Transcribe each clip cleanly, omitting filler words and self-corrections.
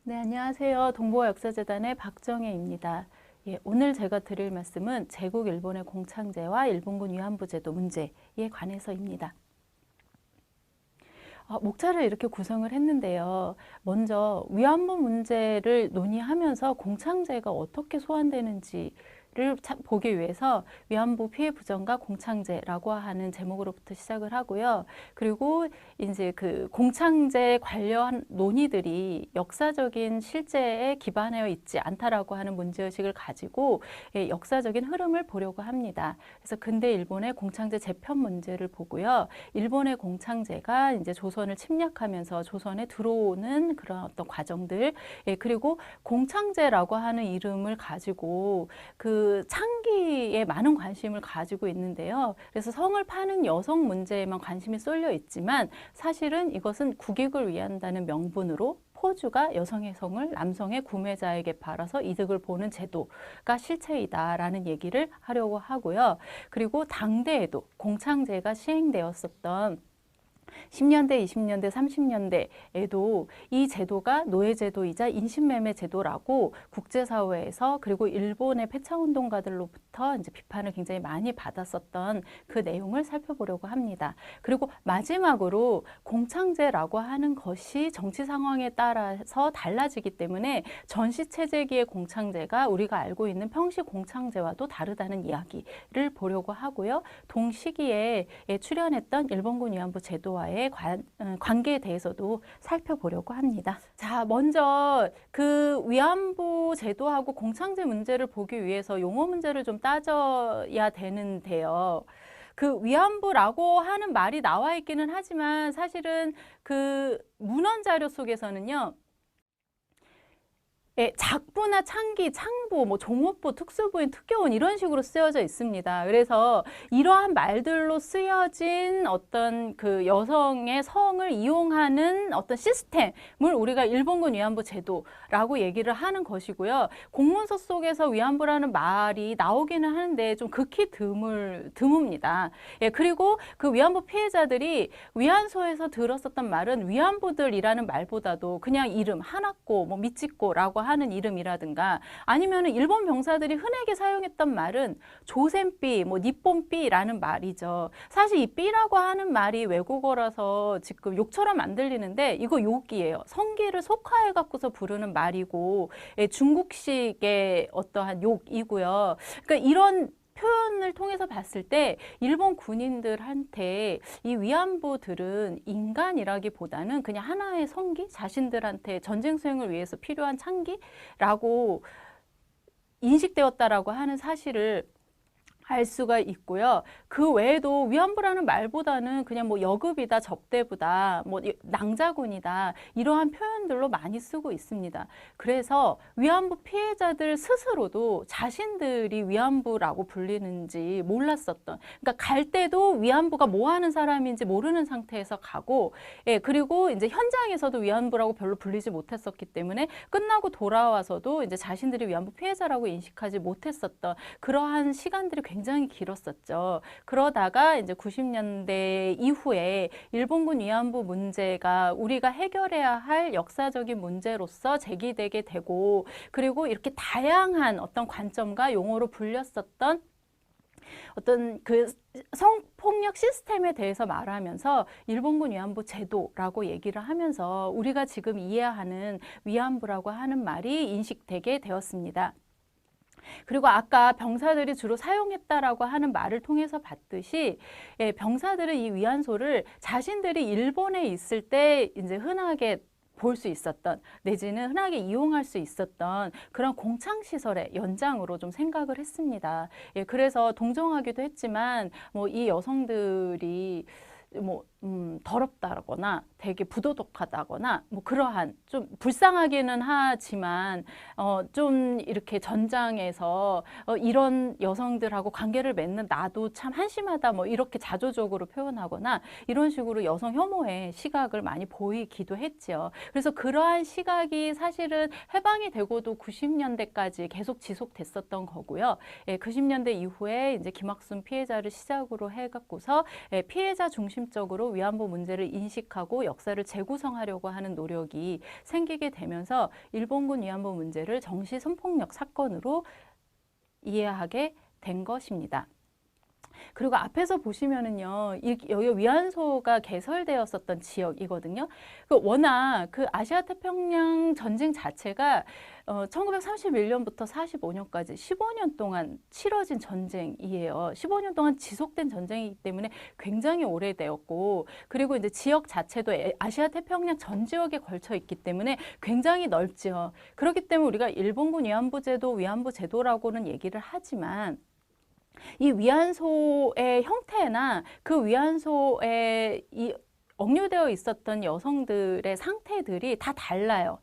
네, 안녕하세요. 동보아 역사재단의 박정혜입니다. 예, 오늘 제가 드릴 말씀은 제국 일본의 공창제와 일본군 위안부 제도 문제에 관해서입니다. 목차를 이렇게 구성을 했는데요. 먼저 위안부 문제를 논의하면서 공창제가 어떻게 소환되는지 를 보기 위해서 위안부 피해 부정과 공창제라고 하는 제목으로부터 시작을 하고요. 그리고 이제 그 공창제 관련 논의들이 역사적인 실제에 기반하여 있지 않다라고 하는 문제의식을 가지고 역사적인 흐름을 보려고 합니다. 그래서 근대 일본의 공창제 재편 문제를 보고요. 일본의 공창제가 이제 조선을 침략하면서 조선에 들어오는 그런 어떤 과정들, 그리고 공창제라고 하는 이름을 가지고 그 창기에 많은 관심을 가지고 있는데요. 그래서 성을 파는 여성 문제에만 관심이 쏠려 있지만 사실은 이것은 국익을 위한다는 명분으로 포주가 여성의 성을 남성의 구매자에게 팔아서 이득을 보는 제도가 실체이다라는 얘기를 하려고 하고요. 그리고 당대에도 공창제가 시행되었었던 10년대, 20년대, 30년대에도 이 제도가 노예제도이자 인신매매 제도라고 국제사회에서 그리고 일본의 폐차운동가들로부터 이제 비판을 굉장히 많이 받았었던 그 내용을 살펴보려고 합니다. 그리고 마지막으로 공창제라고 하는 것이 정치 상황에 따라서 달라지기 때문에 전시체제기의 공창제가 우리가 알고 있는 평시 공창제와도 다르다는 이야기를 보려고 하고요. 동시기에 출연했던 일본군 위안부 제도와의 관계에 대해서도 살펴보려고 합니다. 자, 먼저 그 위안부 제도하고 공창제 문제를 보기 위해서 용어 문제를 좀 따져야 되는데요. 그 위안부라고 하는 말이 나와 있기는 하지만 사실은 그 문헌 자료 속에서는요. 작부나 창기, 창부, 뭐 종업부, 특수부인, 특교원 이런 식으로 쓰여져 있습니다. 그래서 이러한 말들로 쓰여진 어떤 그 여성의 성을 이용하는 어떤 시스템을 우리가 일본군 위안부 제도라고 얘기를 하는 것이고요. 공문서 속에서 위안부라는 말이 나오기는 하는데 좀 극히 드뭅니다. 그리고 그 위안부 피해자들이 위안소에서 들었었던 말은 위안부들이라는 말보다도 그냥 이름 하나꼬, 뭐 미치꼬라고 하는 이름이라든가 아니면 일본 병사들이 흔하게 사용했던 말은 조센삐, 뭐 니폰삐라는 말이죠. 사실 이 삐라고 하는 말이 외국어라서 지금 욕처럼 안 들리는데 이거 욕이에요. 성기를 속화해 갖고서 부르는 말이고 중국식의 어떠한 욕이고요. 그러니까 이런 표현을 통해서 봤을 때 일본 군인들한테 이 위안부들은 인간이라기보다는 그냥 하나의 성기, 자신들한테 전쟁 수행을 위해서 필요한 창기라고 인식되었다라고 하는 사실을 알 수가 있고요. 그 외에도 위안부라는 말보다는 그냥 뭐 여급이다, 접대부다, 뭐 낭자군이다 이러한 표현들로 많이 쓰고 있습니다. 그래서 위안부 피해자들 스스로도 자신들이 위안부라고 불리는지 몰랐었던, 그러니까 갈 때도 위안부가 뭐 하는 사람인지 모르는 상태에서 가고, 그리고 이제 현장에서도 위안부라고 별로 불리지 못했었기 때문에 끝나고 돌아와서도 이제 자신들이 위안부 피해자라고 인식하지 못했었던 그러한 시간들이 굉장히 길었었죠. 그러다가 이제 90년대 이후에 일본군 위안부 문제가 우리가 해결해야 할 역사적인 문제로서 제기되게 되고, 그리고 이렇게 다양한 어떤 관점과 용어로 불렸었던 어떤 그 성폭력 시스템에 대해서 말하면서 일본군 위안부 제도라고 얘기를 하면서 우리가 지금 이해하는 위안부라고 하는 말이 인식되게 되었습니다. 그리고 아까 병사들이 주로 사용했다라고 하는 말을 통해서 봤듯이 병사들은 이 위안소를 자신들이 일본에 있을 때 이제 흔하게 볼 수 있었던 내지는 흔하게 이용할 수 있었던 그런 공창시설의 연장으로 좀 생각을 했습니다. 그래서 동정하기도 했지만 뭐 이 여성들이 뭐 더럽다거나 되게 부도덕하다거나 뭐 그러한 좀 불쌍하기는 하지만 좀 이렇게 전장에서 이런 여성들하고 관계를 맺는 나도 참 한심하다 뭐 이렇게 자조적으로 표현하거나 이런 식으로 여성 혐오의 시각을 많이 보이기도 했죠. 그래서 그러한 시각이 사실은 해방이 되고도 90년대까지 계속 지속됐었던 거고요. 90년대 이후에 이제 김학순 피해자를 시작으로 해갖고서 피해자 중심적으로 위안부 문제를 인식하고 역사를 재구성하려고 하는 노력이 생기게 되면서 일본군 위안부 문제를 정시 성폭력 사건으로 이해하게 된 것입니다. 그리고 앞에서 보시면은요, 여기 위안소가 개설되었었던 지역이거든요. 워낙 그 아시아 태평양 전쟁 자체가 1931년부터 45년까지 15년 동안 치러진 전쟁이에요. 15년 동안 지속된 전쟁이기 때문에 굉장히 오래되었고, 그리고 이제 지역 자체도 아시아 태평양 전 지역에 걸쳐 있기 때문에 굉장히 넓죠. 그렇기 때문에 우리가 일본군 위안부 제도, 위안부 제도라고는 얘기를 하지만 이 위안소의 형태나 그 위안소에 억류되어 있었던 여성들의 상태들이 다 달라요.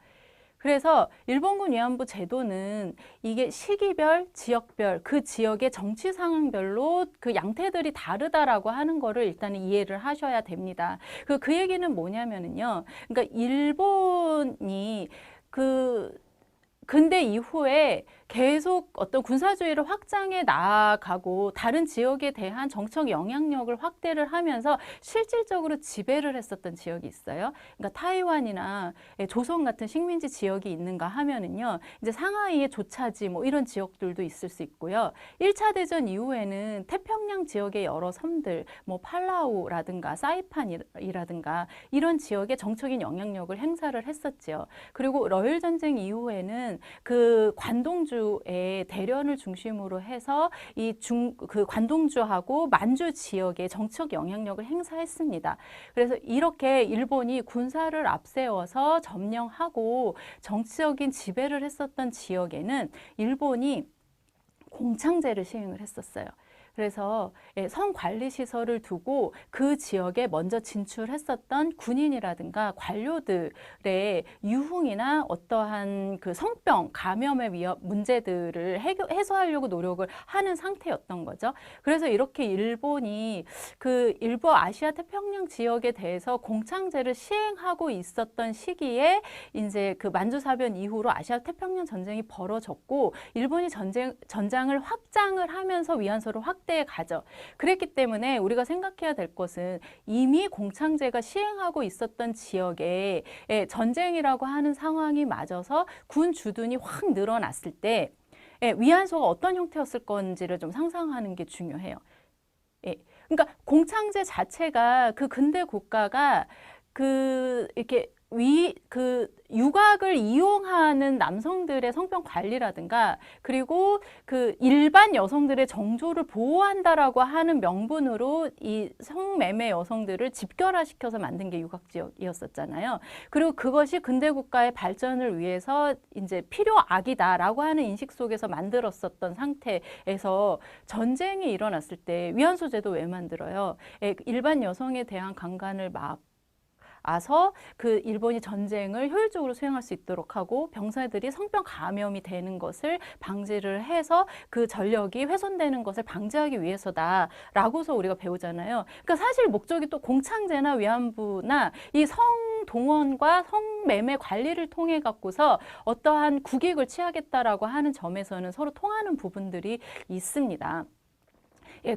그래서 일본군 위안부 제도는 이게 시기별, 지역별, 그 지역의 정치 상황별로 그 양태들이 다르다라고 하는 거를 일단은 이해를 하셔야 됩니다. 그 얘기는 뭐냐면은요. 그러니까 일본이 근대 이후에 계속 어떤 군사주의를 확장해 나아가고 다른 지역에 대한 정책 영향력을 확대를 하면서 실질적으로 지배를 했었던 지역이 있어요. 그러니까 타이완이나 조선 같은 식민지 지역이 있는가 하면은요, 이제 상하이의 조차지 뭐 이런 지역들도 있을 수 있고요. 1차 대전 이후에는 태평양 지역의 여러 섬들, 뭐 팔라우라든가 사이판이라든가 이런 지역에 정적인 영향력을 행사를 했었죠. 그리고 러일 전쟁 이후에는 그 관동주의 대련을 중심으로 해서 그 관동주하고 만주 지역에 정치적 영향력을 행사했습니다. 그래서 이렇게 일본이 군사를 앞세워서 점령하고 정치적인 지배를 했었던 지역에는 일본이 공창제를 시행을 했었어요. 그래서 성관리시설을 두고 그 지역에 먼저 진출했었던 군인이라든가 관료들의 유흥이나 어떠한 그 성병, 감염의 문제들을 해소하려고 노력을 하는 상태였던 거죠. 그래서 이렇게 일본이 그 일부 아시아 태평양 지역에 대해서 공창제를 시행하고 있었던 시기에 이제 그 만주사변 이후로 아시아 태평양 전쟁이 벌어졌고 일본이 전장을 확장을 하면서 위안소를 확대해 가죠. 그랬기 때문에 우리가 생각해야 될 것은 이미 공창제가 시행하고 있었던 지역에 전쟁이라고 하는 상황이 맞아서 군 주둔이 확 늘어났을 때 위안소가 어떤 형태였을 건지를 좀 상상하는 게 중요해요. 그러니까 공창제 자체가 그 근대 국가가 이렇게 유곽을 이용하는 남성들의 성병 관리라든가 그리고 그 일반 여성들의 정조를 보호한다라고 하는 명분으로 이 성매매 여성들을 집결화시켜서 만든 게 유곽지역이었었잖아요. 그리고 그것이 근대 국가의 발전을 위해서 이제 필요악이다라고 하는 인식 속에서 만들었었던 상태에서 전쟁이 일어났을 때 위안소 제도 왜 만들어요? 일반 여성에 대한 강간을 그 일본이 전쟁을 효율적으로 수행할 수 있도록 하고 병사들이 성병 감염이 되는 것을 방지를 해서 그 전력이 훼손되는 것을 방지하기 위해서다라고서 우리가 배우잖아요. 그러니까 사실 목적이 또 공창제나 위안부나 이 성동원과 성매매 관리를 통해 갖고서 어떠한 국익을 취하겠다라고 하는 점에서는 서로 통하는 부분들이 있습니다.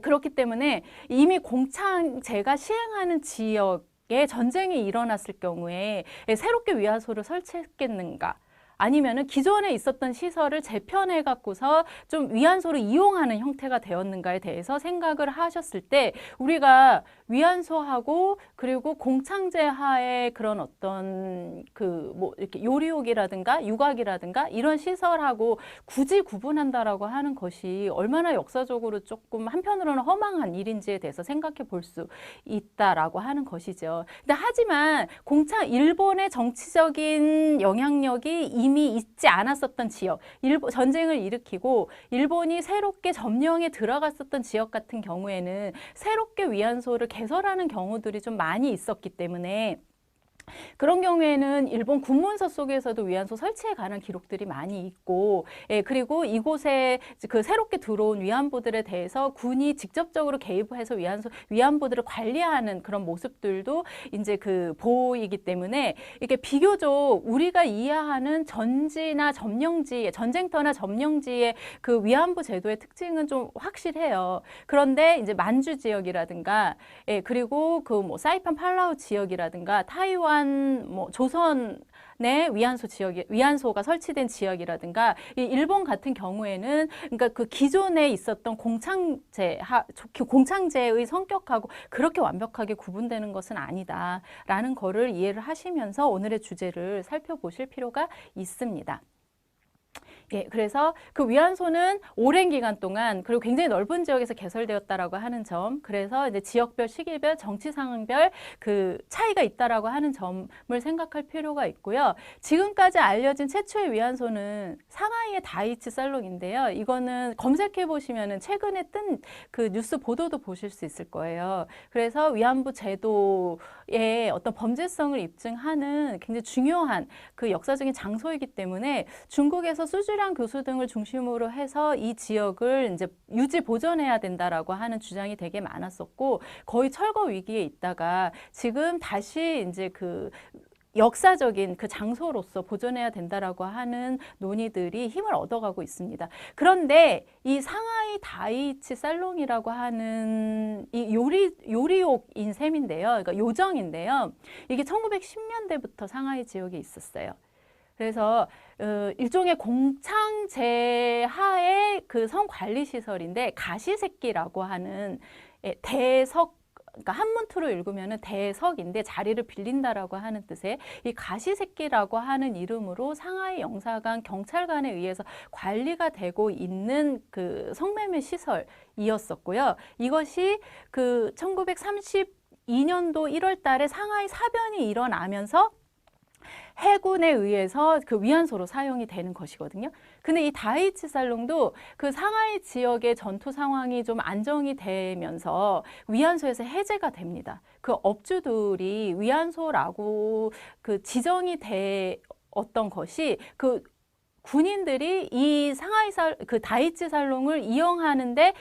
그렇기 때문에 이미 공창제가 시행하는 지역 전쟁이 일어났을 경우에 새롭게 위안소를 설치했겠는가? 아니면은 기존에 있었던 시설을 재편해 갖고서 좀 위안소를 이용하는 형태가 되었는가에 대해서 생각을 하셨을 때 우리가 위안소하고 그리고 공창제 하에 그런 어떤 뭐 이렇게 요리옥이라든가 유곽이라든가 이런 시설하고 굳이 구분한다라고 하는 것이 얼마나 역사적으로 조금 한편으로는 허망한 일인지에 대해서 생각해 볼 수 있다라고 하는 것이죠. 근데 하지만 일본의 정치적인 영향력이 이미 있지 않았었던 지역, 전쟁을 일으키고 일본이 새롭게 점령에 들어갔었던 지역 같은 경우에는 새롭게 위안소를 개설하는 경우들이 좀 많이 있었기 때문에 그런 경우에는 일본 군문서 속에서도 위안소 설치에 관한 기록들이 많이 있고, 예, 그리고 이곳에 그 새롭게 들어온 위안부들에 대해서 군이 직접적으로 개입해서 위안부들을 관리하는 그런 모습들도 이제 그 보이기 때문에 이게 비교적 우리가 이해하는 전지나 점령지, 전쟁터나 점령지의 그 위안부 제도의 특징은 좀 확실해요. 그런데 이제 만주 지역이라든가, 예, 그리고 그 뭐 사이판 팔라우 지역이라든가 타이완 뭐 조선의 위안소가 설치된 지역이라든가 이 일본 같은 경우에는 그러니까 그 기존에 있었던 공창제의 성격하고 그렇게 완벽하게 구분되는 것은 아니다라는 거를 이해를 하시면서 오늘의 주제를 살펴보실 필요가 있습니다. 예, 그래서 그 위안소는 오랜 기간 동안 그리고 굉장히 넓은 지역에서 개설되었다라고 하는 점, 그래서 이제 지역별, 시기별, 정치 상황별 그 차이가 있다라고 하는 점을 생각할 필요가 있고요. 지금까지 알려진 최초의 위안소는 상하이의 다이치 살롱인데요. 이거는 검색해 보시면은 최근에 뜬 그 뉴스 보도도 보실 수 있을 거예요. 그래서 위안부 제도의 어떤 범죄성을 입증하는 굉장히 중요한 그 역사적인 장소이기 때문에 중국에서 수주량 교수 등을 중심으로 해서 이 지역을 이제 유지 보존해야 된다라고 하는 주장이 되게 많았었고 거의 철거 위기에 있다가 지금 다시 이제 그 역사적인 그 장소로서 보존해야 된다라고 하는 논의들이 힘을 얻어가고 있습니다. 그런데 이 상하이 다이치 살롱이라고 하는 이 요리옥인 셈인데요. 그러니까 요정인데요. 이게 1910년대부터 상하이 지역에 있었어요. 그래서 일종의 공창제 하의 그 성관리시설인데 가시새끼라고 하는 대석, 그러니까 한문투로 읽으면 대석인데 자리를 빌린다라고 하는 뜻의 이 가시새끼라고 하는 이름으로 상하이 영사관 경찰관에 의해서 관리가 되고 있는 그 성매매 시설이었었고요. 이것이 그 1932년도 1월 달에 상하이 사변이 일어나면서 해군에 의해서 그 위안소로 사용이 되는 것이거든요. 근데 이 다이치 살롱도 그 상하이 지역의 전투 상황이 좀 안정이 되면서 위안소에서 해제가 됩니다. 그 업주들이 위안소라고 그 지정이 되었던 것이 그 군인들이 이 그 다이치 살롱을 이용하는데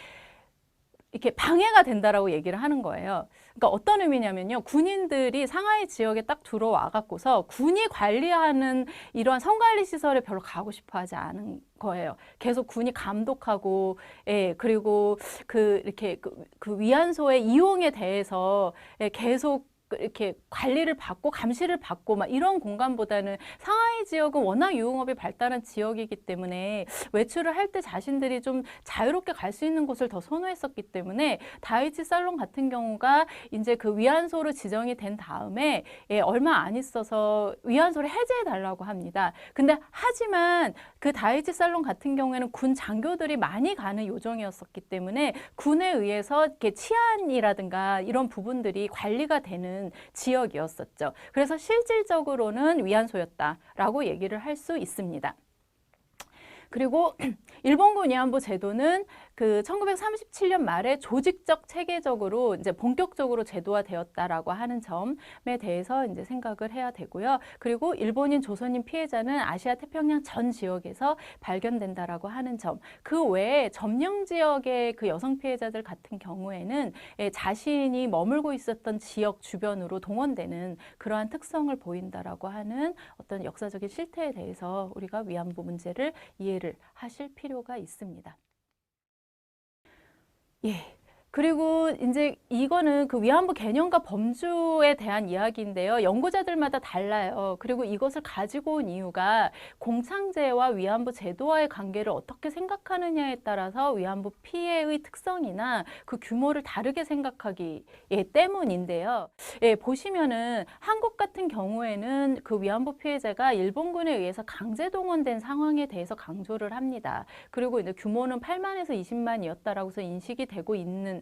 이렇게 방해가 된다라고 얘기를 하는 거예요. 그러니까 어떤 의미냐면요. 군인들이 상하이 지역에 딱 들어와 갖고서 군이 관리하는 이러한 성관리 시설에 별로 가고 싶어 하지 않은 거예요. 계속 군이 감독하고, 예, 그리고 이렇게 그 위안소의 이용에 대해서 계속 이렇게 관리를 받고 감시를 받고 막 이런 공간보다는 상하이 지역은 워낙 유흥업이 발달한 지역이기 때문에 외출을 할 때 자신들이 좀 자유롭게 갈 수 있는 곳을 더 선호했었기 때문에 다이치 살롱 같은 경우가 이제 그 위안소로 지정이 된 다음에 얼마 안 있어서 위안소를 해제해 달라고 합니다. 근데 하지만 그 다이치 살롱 같은 경우에는 군 장교들이 많이 가는 요정이었었기 때문에 군에 의해서 이렇게 치안이라든가 이런 부분들이 관리가 되는 지역이었었죠. 그래서 실질적으로는 위안소였다라고 얘기를 할 수 있습니다. 그리고 일본군 위안부 제도는 그 1937년 말에 조직적 체계적으로 이제 본격적으로 제도화되었다라고 하는 점에 대해서 이제 생각을 해야 되고요. 그리고 일본인, 조선인 피해자는 아시아 태평양 전 지역에서 발견된다라고 하는 점. 그 외에 점령 지역의 그 여성 피해자들 같은 경우에는 자신이 머물고 있었던 지역 주변으로 동원되는 그러한 특성을 보인다라고 하는 어떤 역사적인 실태에 대해서 우리가 위안부 문제를 이해를 하실 필요가 있습니다. 예. 그리고 이제 이거는 그 위안부 개념과 범주에 대한 이야기인데요. 연구자들마다 달라요. 그리고 이것을 가지고 온 이유가 공창제와 위안부 제도와의 관계를 어떻게 생각하느냐에 따라서 위안부 피해의 특성이나 그 규모를 다르게 생각하기 때문인데요. 예, 보시면은 한국 같은 경우에는 그 위안부 피해자가 일본군에 의해서 강제 동원된 상황에 대해서 강조를 합니다. 그리고 이제 규모는 8만에서 20만이었다라고서 인식이 되고 있는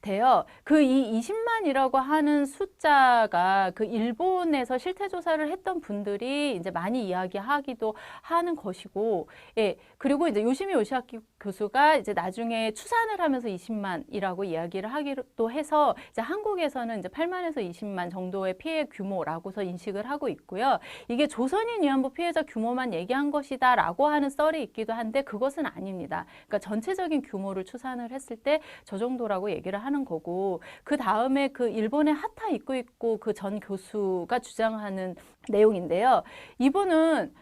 돼요. 그 이 20만이라고 하는 숫자가 그 일본에서 실태 조사를 했던 분들이 이제 많이 이야기하기도 하는 것이고, 예, 그리고 이제 요시미 요시하키 교수가 이제 나중에 추산을 하면서 20만이라고 이야기를 하기도 해서 이제 한국에서는 이제 8만에서 20만 정도의 피해 규모라고서 인식을 하고 있고요. 이게 조선인 위안부 피해자 규모만 얘기한 것이다라고 하는 썰이 있기도 한데 그것은 아닙니다. 그러니까 전체적인 규모를 추산을 했을 때 저 정도라고 얘기를 하는 거고, 그 다음에 그 일본의 하타 이쿠이코 그 전 교수가 주장하는 내용인데요. 이분은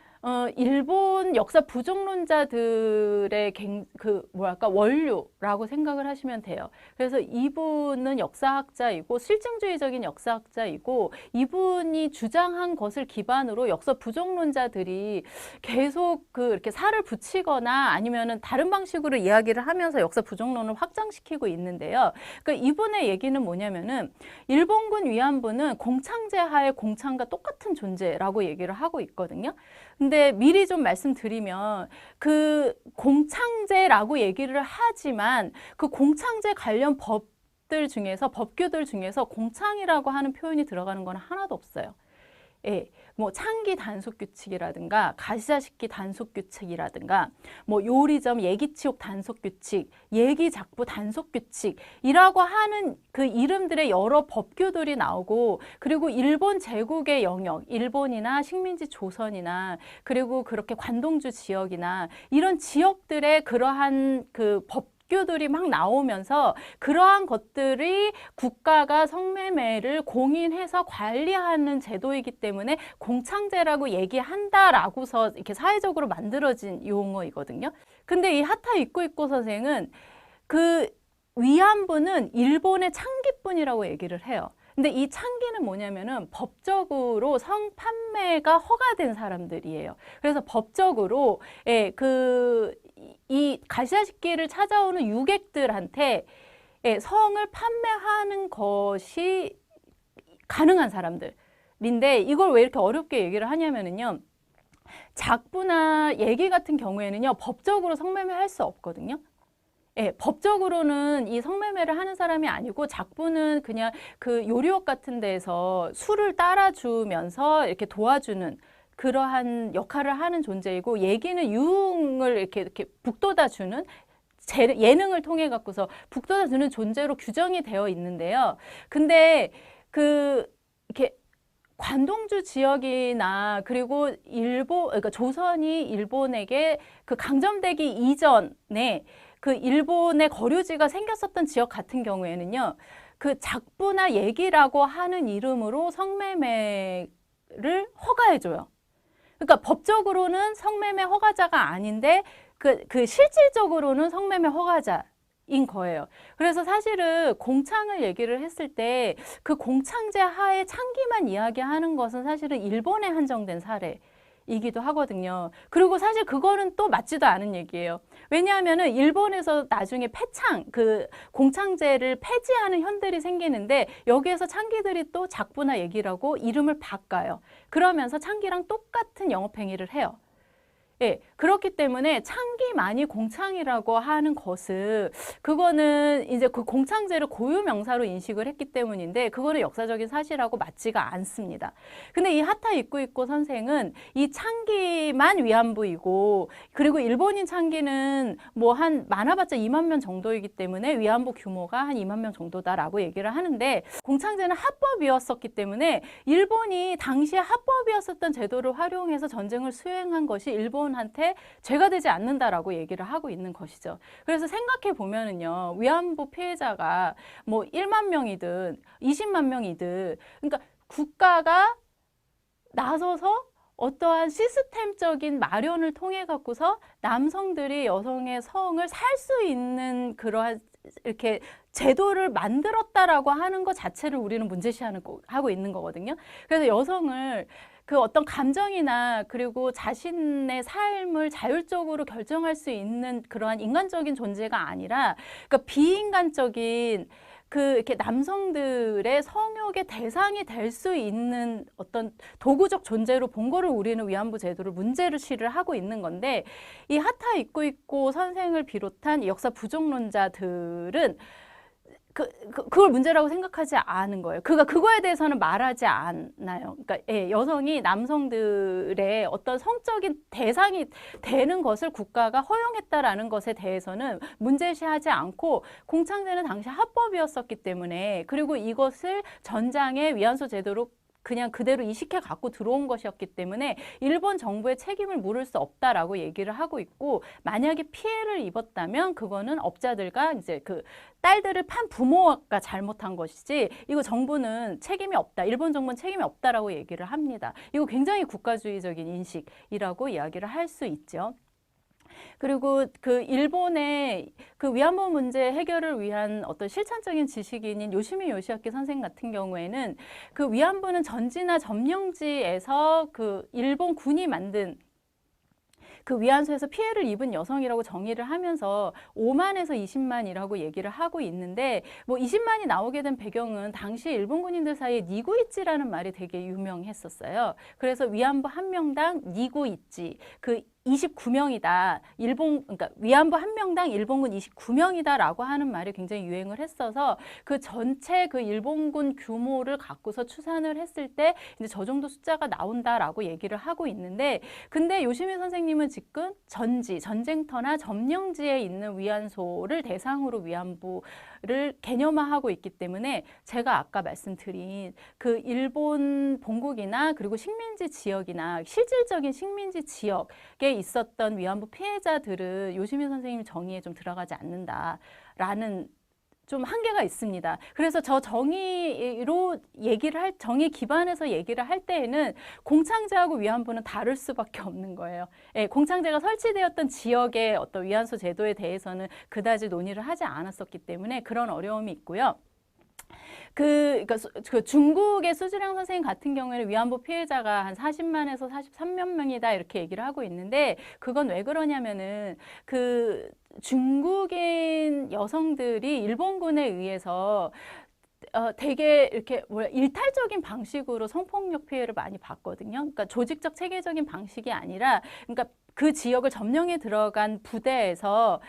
일본 역사 부정론자들의 원류라고 생각을 하시면 돼요. 그래서 이분은 역사학자이고 실증주의적인 역사학자이고, 이분이 주장한 것을 기반으로 역사 부정론자들이 계속 이렇게 살을 붙이거나 아니면은 다른 방식으로 이야기를 하면서 역사 부정론을 확장시키고 있는데요. 그러니까 이분의 얘기는 뭐냐면은 일본군 위안부는 공창제 하에 공창과 똑같은 존재라고 얘기를 하고 있거든요. 근데 미리 좀 말씀드리면 그 공창제라고 얘기를 하지만 그 공창제 관련 법규들 중에서 공창이라고 하는 표현이 들어가는 건 하나도 없어요. 예, 뭐 창기 단속 규칙이라든가 가시자식기 단속 규칙이라든가 뭐 요리점 예기치욕 단속 규칙, 예기작부 단속 규칙이라고 하는 그 이름들의 여러 법규들이 나오고, 그리고 일본 제국의 영역, 일본이나 식민지 조선이나 그리고 그렇게 관동주 지역이나 이런 지역들의 그러한 그 법규들이 막 나오면서 그러한 것들이 국가가 성매매를 공인해서 관리하는 제도이기 때문에 공창제라고 얘기한다라고서 이렇게 사회적으로 만들어진 용어이거든요. 근데 이 하타 이쿠이코 선생은 그 위안부는 일본의 창기뿐이라고 얘기를 해요. 근데 이 창기는 뭐냐면은 법적으로 성판매가 허가된 사람들이에요. 그래서 법적으로 이 가시자식기를 찾아오는 유객들한테 성을 판매하는 것이 가능한 사람들인데, 이걸 왜 이렇게 어렵게 얘기를 하냐면은요, 작부나 얘기 같은 경우에는요 법적으로 성매매 할 수 없거든요. 예, 법적으로는 이 성매매를 하는 사람이 아니고, 작부는 그냥 그 요리업 같은 데서 술을 따라주면서 이렇게 도와주는 그러한 역할을 하는 존재이고, 얘기는 유흥을 이렇게 북돋아주는 예능을 통해 갖고서 북돋아주는 존재로 규정이 되어 있는데요. 근데 이렇게 관동주 지역이나 그리고 그러니까 조선이 일본에게 그 강점되기 이전에 그 일본의 거류지가 생겼었던 지역 같은 경우에는요, 그 작부나 얘기라고 하는 이름으로 성매매를 허가해줘요. 그러니까 법적으로는 성매매 허가자가 아닌데 그 실질적으로는 성매매 허가자인 거예요. 그래서 사실은 공창을 얘기를 했을 때 그 공창제 하에 창기만 이야기하는 것은 사실은 일본에 한정된 사례이기도 하거든요. 그리고 사실 그거는 또 맞지도 않은 얘기예요. 왜냐하면은 일본에서 나중에 그 공창제를 폐지하는 현들이 생기는데, 여기에서 창기들이 또 작부나 얘기라고 이름을 바꿔요. 그러면서 창기랑 똑같은 영업행위를 해요. 예, 그렇기 때문에 창기만이 공창이라고 하는 것은 그거는 이제 그 공창제를 고유명사로 인식을 했기 때문인데, 그거는 역사적인 사실하고 맞지가 않습니다. 근데 이 하타 이쿠이코 선생은 이 창기만 위안부이고, 그리고 일본인 창기는 뭐 한 많아봤자 2만 명 정도이기 때문에 위안부 규모가 한 2만 명 정도다라고 얘기를 하는데, 공창제는 합법이었었기 때문에 일본이 당시에 합법이었었던 제도를 활용해서 전쟁을 수행한 것이 일본한테 죄가 되지 않는다라고 얘기를 하고 있는 것이죠. 그래서 생각해 보면은요, 위안부 피해자가 뭐 1만 명이든 20만 명이든, 그러니까 국가가 나서서 어떠한 시스템적인 마련을 통해 갖고서 남성들이 여성의 성을 살 수 있는 그러한 이렇게 제도를 만들었다라고 하는 것 자체를 우리는 문제시하고 있는 거거든요. 그래서 여성을 그 어떤 감정이나 그리고 자신의 삶을 자율적으로 결정할 수 있는 그러한 인간적인 존재가 아니라, 그러니까 비인간적인 이렇게 남성들의 성욕의 대상이 될 수 있는 어떤 도구적 존재로 본 거를 우리는 위안부 제도를 문제를 시를 하고 있는 건데, 이 하타 이쿠이코 선생을 비롯한 역사 부정론자들은 그걸 문제라고 생각하지 않은 거예요. 그거에 대해서는 말하지 않아요. 그러니까 예, 여성이 남성들의 어떤 성적인 대상이 되는 것을 국가가 허용했다라는 것에 대해서는 문제시하지 않고 공창제는 당시 합법이었었기 때문에 그리고 이것을 전장의 위안소 제도로 그냥 그대로 이식해 갖고 들어온 것이었기 때문에 일본 정부의 책임을 물을 수 없다라고 얘기를 하고 있고 만약에 피해를 입었다면 그거는 업자들과 이제 그 딸들을 판 부모가 잘못한 것이지 이거 정부는 책임이 없다. 일본 정부는 책임이 없다라고 얘기를 합니다. 이거 굉장히 국가주의적인 인식이라고 이야기를 할 수 있죠. 그리고 그 일본의 그 위안부 문제 해결을 위한 어떤 실천적인 지식인인 요시미 요시아키 선생 같은 경우에는 그 위안부는 전지나 점령지에서 그 일본 군이 만든 그 위안소에서 피해를 입은 여성이라고 정의를 하면서 5만에서 20만이라고 얘기를 하고 있는데 뭐 20만이 나오게 된 배경은 당시 일본 군인들 사이에 니구이찌라는 말이 되게 유명했었어요. 그래서 위안부 한 명당 니구이찌 그 29명이다. 그러니까 위안부 한 명당 일본군 29명이다라고 하는 말이 굉장히 유행을 했어서 그 전체 그 일본군 규모를 갖고서 추산을 했을 때 이제 저 정도 숫자가 나온다라고 얘기를 하고 있는데 근데 요시미 선생님은 지금 전쟁터나 점령지에 있는 위안소를 대상으로 위안부를 개념화하고 있기 때문에 제가 아까 말씀드린 그 일본 본국이나 그리고 식민지 지역이나 실질적인 식민지 지역에 있었던 위안부 피해자들은 요시미 선생님 정의에 좀 들어가지 않는다라는 좀 한계가 있습니다. 그래서 저 정의로 정의 기반에서 얘기를 할 때에는 공창제하고 위안부는 다를 수밖에 없는 거예요. 예, 공창제가 설치되었던 지역의 어떤 위안소 제도에 대해서는 그다지 논의를 하지 않았었기 때문에 그런 어려움이 있고요. 그러니까 그 중국의 수지령 선생님 같은 경우에는 위안부 피해자가 한 40만에서 43만 명이다 이렇게 얘기를 하고 있는데 그건 왜 그러냐면은 그 중국인 여성들이 일본군에 의해서 되게 이렇게 일탈적인 방식으로 성폭력 피해를 많이 받거든요. 그러니까 조직적 체계적인 방식이 아니라 그러니까 그 지역을 점령해 들어간 부대에서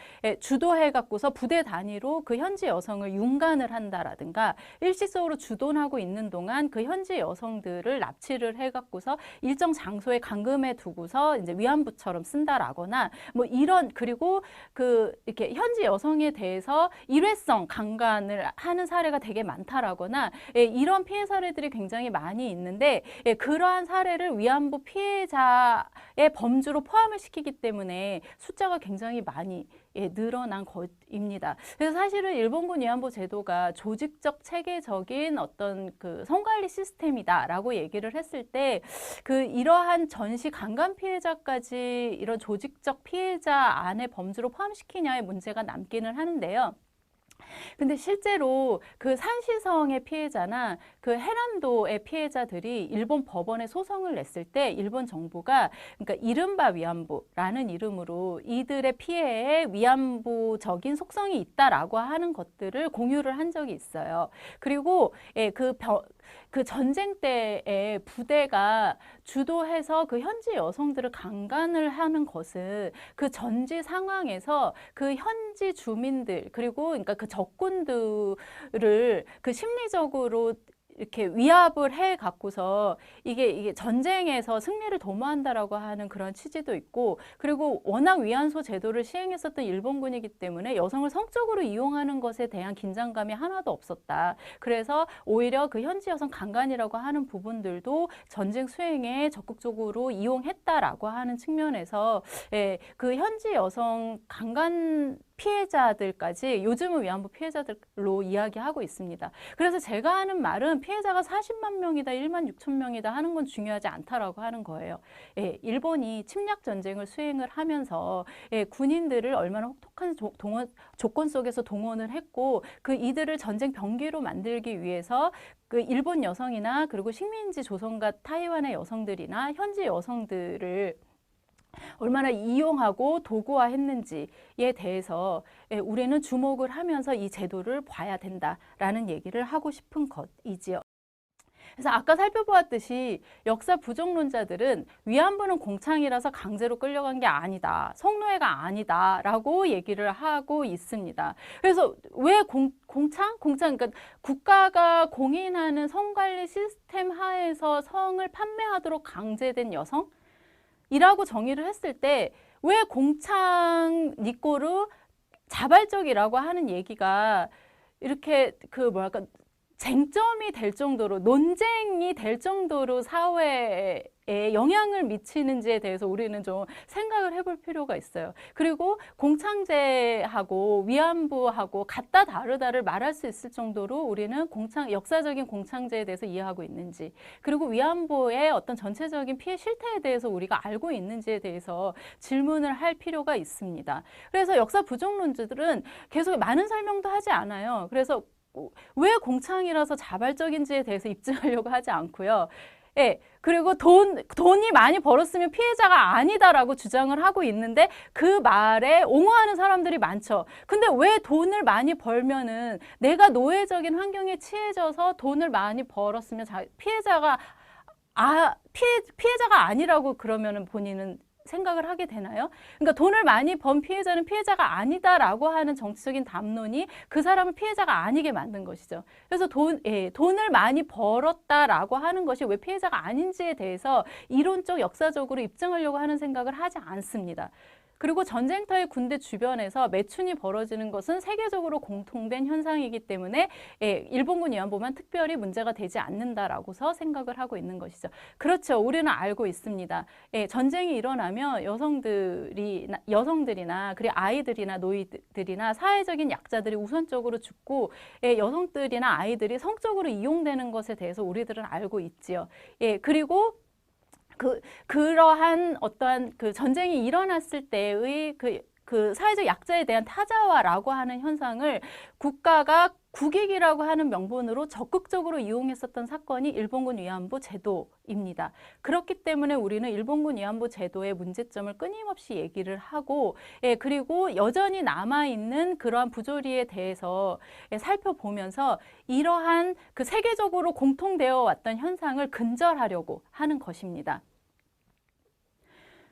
주도해 갖고서 부대 단위로 그 현지 여성을 윤관을 한다라든가 일시적으로 주둔하고 있는 동안 그 현지 여성들을 납치를 해 갖고서 일정 장소에 감금해 두고서 이제 위안부처럼 쓴다라거나 뭐 이런 그리고 그 이렇게 현지 여성에 대해서 일회성 강간을 하는 사례가 되게 많다라거나 이런 피해 사례들이 굉장히 많이 있는데 그러한 사례를 위안부 피해자의 범주로 포함을 시키기 때문에 숫자가 굉장히 많이 늘어난 것입니다. 그래서 사실은 일본군 위안부 제도가 조직적 체계적인 어떤 그 성관리 시스템이다라고 얘기를 했을 때 그 이러한 전시 강간 피해자까지 이런 조직적 피해자 안에 범주로 포함시키냐의 문제가 남기는 하는데요. 근데 실제로 그 산시성의 피해자나 그 해남도의 피해자들이 일본 법원에 소송을 냈을 때 일본 정부가 그러니까 이른바 위안부라는 이름으로 이들의 피해에 위안부적인 속성이 있다라고 하는 것들을 공유를 한 적이 있어요. 그리고 그 전쟁 때에 부대가 주도해서 그 현지 여성들을 강간을 하는 것은 그 전지 상황에서 그 현지 주민들 그리고 그러니까 그 적군들을 그 심리적으로 이렇게 위압을 해 갖고서 이게 전쟁에서 승리를 도모한다라고 하는 그런 취지도 있고 그리고 워낙 위안소 제도를 시행했었던 일본군이기 때문에 여성을 성적으로 이용하는 것에 대한 긴장감이 하나도 없었다. 그래서 오히려 그 현지 여성 강간이라고 하는 부분들도 전쟁 수행에 적극적으로 이용했다라고 하는 측면에서 그 현지 여성 강간 피해자들까지 요즘은 위안부 피해자들로 이야기하고 있습니다. 그래서 제가 하는 말은 피해자가 40만 명이다, 1만 6천 명이다 하는 건 중요하지 않다라고 하는 거예요. 일본이 침략 전쟁을 수행을 하면서 군인들을 얼마나 혹독한 조건 속에서 동원을 했고 그 이들을 전쟁 병기로 만들기 위해서 그 일본 여성이나 그리고 식민지 조선과 타이완의 여성들이나 현지 여성들을 얼마나 이용하고 도구화했는지에 대해서 우리는 주목을 하면서 이 제도를 봐야 된다라는 얘기를 하고 싶은 것이지요. 그래서 아까 살펴보았듯이 역사 부정론자들은 위안부는 공창이라서 강제로 끌려간 게 아니다. 성노예가 아니다라고 얘기를 하고 있습니다. 그래서 왜 공창? 그러니까 국가가 공인하는 성관리 시스템 하에서 성을 판매하도록 강제된 여성이라고 정의를 했을 때 왜 공창 니꼬르 자발적이라고 하는 얘기가 이렇게 뭐랄까 쟁점이 될 정도로 논쟁이 될 정도로 사회에 영향을 미치는지에 대해서 우리는 좀 생각을 해볼 필요가 있어요. 그리고 공창제하고 위안부하고 같다 다르다를 말할 수 있을 정도로 우리는 역사적인 공창제에 대해서 이해하고 있는지, 그리고 위안부의 어떤 전체적인 피해 실태에 대해서 우리가 알고 있는지에 대해서 질문을 할 필요가 있습니다. 그래서 역사 부정론자들은 계속 많은 설명도 하지 않아요. 그래서 왜 공창이라서 자발적인지에 대해서 입증하려고 하지 않고요. 예, 그리고 돈이 많이 벌었으면 피해자가 아니다라고 주장을 하고 있는데 그 말에 옹호하는 사람들이 많죠. 근데 왜 돈을 많이 벌면은 내가 노예적인 환경에 취해져서 돈을 많이 벌었으면 피해자가 아니라고 그러면은 본인은 생각을 하게 되나요? 그러니까 돈을 많이 번 피해자는 피해자가 아니다라고 하는 정치적인 담론이 그 사람을 피해자가 아니게 만든 것이죠. 그래서 돈을 많이 벌었다라고 하는 것이 왜 피해자가 아닌지에 대해서 이론적, 역사적으로 입증하려고 하는 생각을 하지 않습니다. 그리고 전쟁터의 군대 주변에서 매춘이 벌어지는 것은 세계적으로 공통된 현상이기 때문에 일본군 위안부만 특별히 문제가 되지 않는다라고서 생각을 하고 있는 것이죠. 그렇죠. 우리는 알고 있습니다. 전쟁이 일어나면 여성들이나 그리고 아이들이나 노인들이나 사회적인 약자들이 우선적으로 죽고 여성들이나 아이들이 성적으로 이용되는 것에 대해서 우리들은 알고 있지요. 그리고 그러한 어떠한 그 전쟁이 일어났을 때의 그 사회적 약자에 대한 타자화라고 하는 현상을 국가가 국익이라고 하는 명분으로 적극적으로 이용했었던 사건이 일본군 위안부 제도입니다. 그렇기 때문에 우리는 일본군 위안부 제도의 문제점을 끊임없이 얘기를 하고, 그리고 여전히 남아있는 그러한 부조리에 대해서 살펴보면서 이러한 그 세계적으로 공통되어 왔던 현상을 근절하려고 하는 것입니다.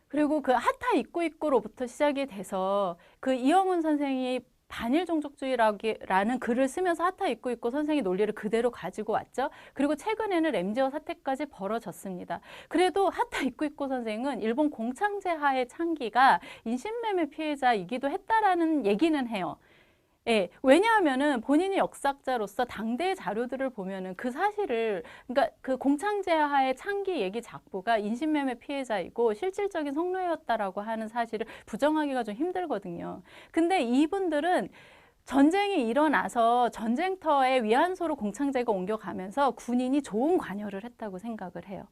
그리고 그 하타 이꾸이꾸로부터 시작이 돼서 그 이영훈 선생이 반일 종족주의라는 글을 쓰면서 하타 이꾸이꾸 선생의 논리를 그대로 가지고 왔죠. 그리고 최근에는 램지어 사태까지 벌어졌습니다. 그래도 하타 이꾸이꾸 선생은 일본 공창제 하의 창기가 인신매매 피해자이기도 했다라는 얘기는 해요. 왜냐하면은 본인이 역사학자로서 당대의 자료들을 보면은 그 사실을, 그러니까 그 공창제하의 창기 얘기 작부가 인신매매 피해자이고 실질적인 성노예였다라고 하는 사실을 부정하기가 좀 힘들거든요. 근데 이분들은 전쟁이 일어나서 전쟁터에 위안소로 공창제가 옮겨가면서 군인이 좋은 관여를 했다고 생각을 해요.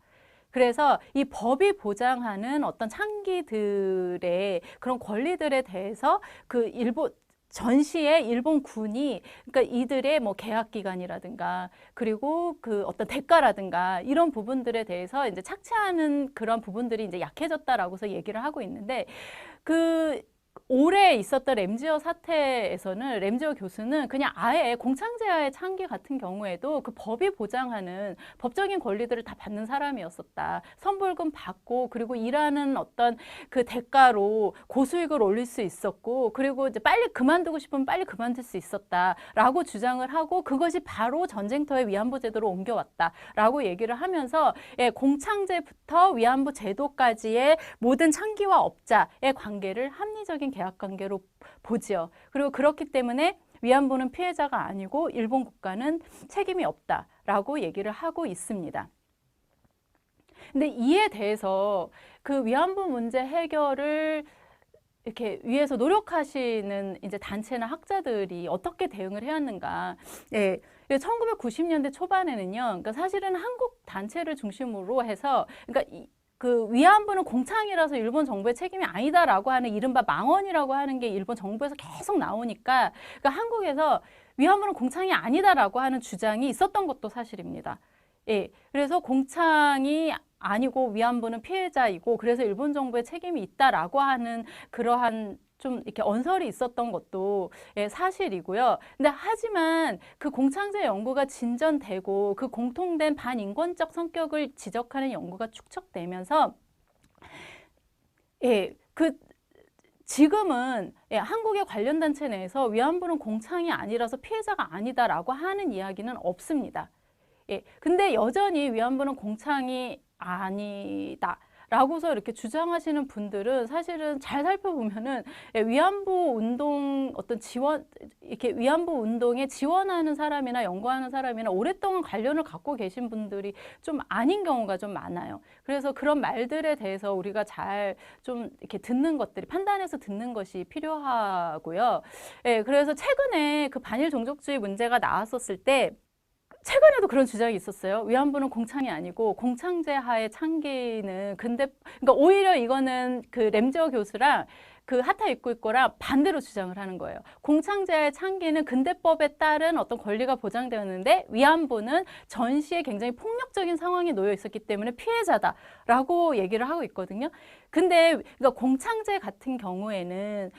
그래서 이 법이 보장하는 어떤 창기들의 그런 권리들에 대해서 전시에 일본 군이, 그러니까 이들의 뭐 계약 기간이라든가 그리고 그 어떤 대가라든가 이런 부분들에 대해서 이제 착취하는 그런 부분들이 이제 약해졌다라고서 얘기를 하고 있는데, 올해 있었던 램지어 사태에서는 램지어 교수는 그냥 아예 공창제하의 창기 같은 경우에도 그 법이 보장하는 법적인 권리들을 다 받는 사람이었었다. 선불금 받고 그리고 일하는 어떤 그 대가로 고수익을 올릴 수 있었고, 그리고 이제 빨리 그만두고 싶으면 빨리 그만둘 수 있었다라고 주장을 하고, 그것이 바로 전쟁터의 위안부 제도로 옮겨왔다라고 얘기를 하면서 공창제부터 위안부 제도까지의 모든 창기와 업자의 관계를 합리적인 계약 관계로 보지요. 그리고 그렇기 때문에 위안부는 피해자가 아니고 일본 국가는 책임이 없다라고 얘기를 하고 있습니다. 근데 이에 대해서 그 위안부 문제 해결을 이렇게 위해서 노력하시는 이제 단체나 학자들이 어떻게 대응을 해왔는가. 1990년대 초반에는요, 그러니까 사실은 한국 단체를 중심으로 해서, 그러니까 그 위안부는 공창이라서 일본 정부의 책임이 아니다라고 하는 이른바 망언이라고 하는 게 일본 정부에서 계속 나오니까, 그러니까 한국에서 위안부는 공창이 아니다라고 하는 주장이 있었던 것도 사실입니다. 그래서 공창이 아니고 위안부는 피해자이고 그래서 일본 정부의 책임이 있다라고 하는 그러한 좀 이렇게 언설이 있었던 것도 사실이고요. 근데 하지만 그 공창제 연구가 진전되고 그 공통된 반인권적 성격을 지적하는 연구가 축적되면서 지금은 한국의 관련 단체 내에서 위안부는 공창이 아니라서 피해자가 아니다라고 하는 이야기는 없습니다. 근데 여전히 위안부는 공창이 아니다 라고서 이렇게 주장하시는 분들은 사실은 잘 살펴보면은 위안부 운동 어떤 지원, 이렇게 위안부 운동에 지원하는 사람이나 연구하는 사람이나 오랫동안 관련을 갖고 계신 분들이 좀 아닌 경우가 좀 많아요. 그래서 그런 말들에 대해서 우리가 잘 좀 이렇게 듣는 것들이 판단해서 듣는 것이 필요하고요. 그래서 최근에 그 반일 종족주의 문제가 나왔었을 때 최근에도 그런 주장이 있었어요. 위안부는 공창이 아니고 공창제 하에 창기는 그러니까 오히려 이거는 그 램지어 교수랑 그 하타 입구이코랑 반대로 주장을 하는 거예요. 공창제의 창기는 근대법에 따른 어떤 권리가 보장되었는데 위안부는 전시에 굉장히 폭력적인 상황에 놓여 있었기 때문에 피해자다라고 얘기를 하고 있거든요. 근데 그러니까 공창제 같은 경우에는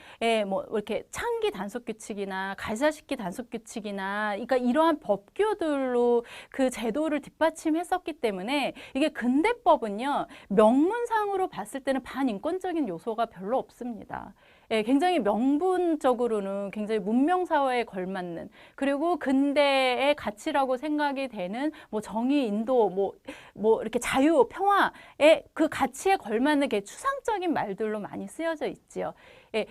뭐 이렇게 창기 단속 규칙이나 가시화시키 단속 규칙이나 그러니까 이러한 법규들로 그 제도를 뒷받침했었기 때문에 이게 근대법은요 명문상으로 봤을 때는 반인권적인 요소가 별로 없습니다. 굉장히 명분적으로는 굉장히 문명사회에 걸맞는 그리고 근대의 가치라고 생각이 되는 뭐 정의, 인도, 뭐 이렇게 자유, 평화의 그 가치에 걸맞는 게 추상적인 말들로 많이 쓰여져 있지요.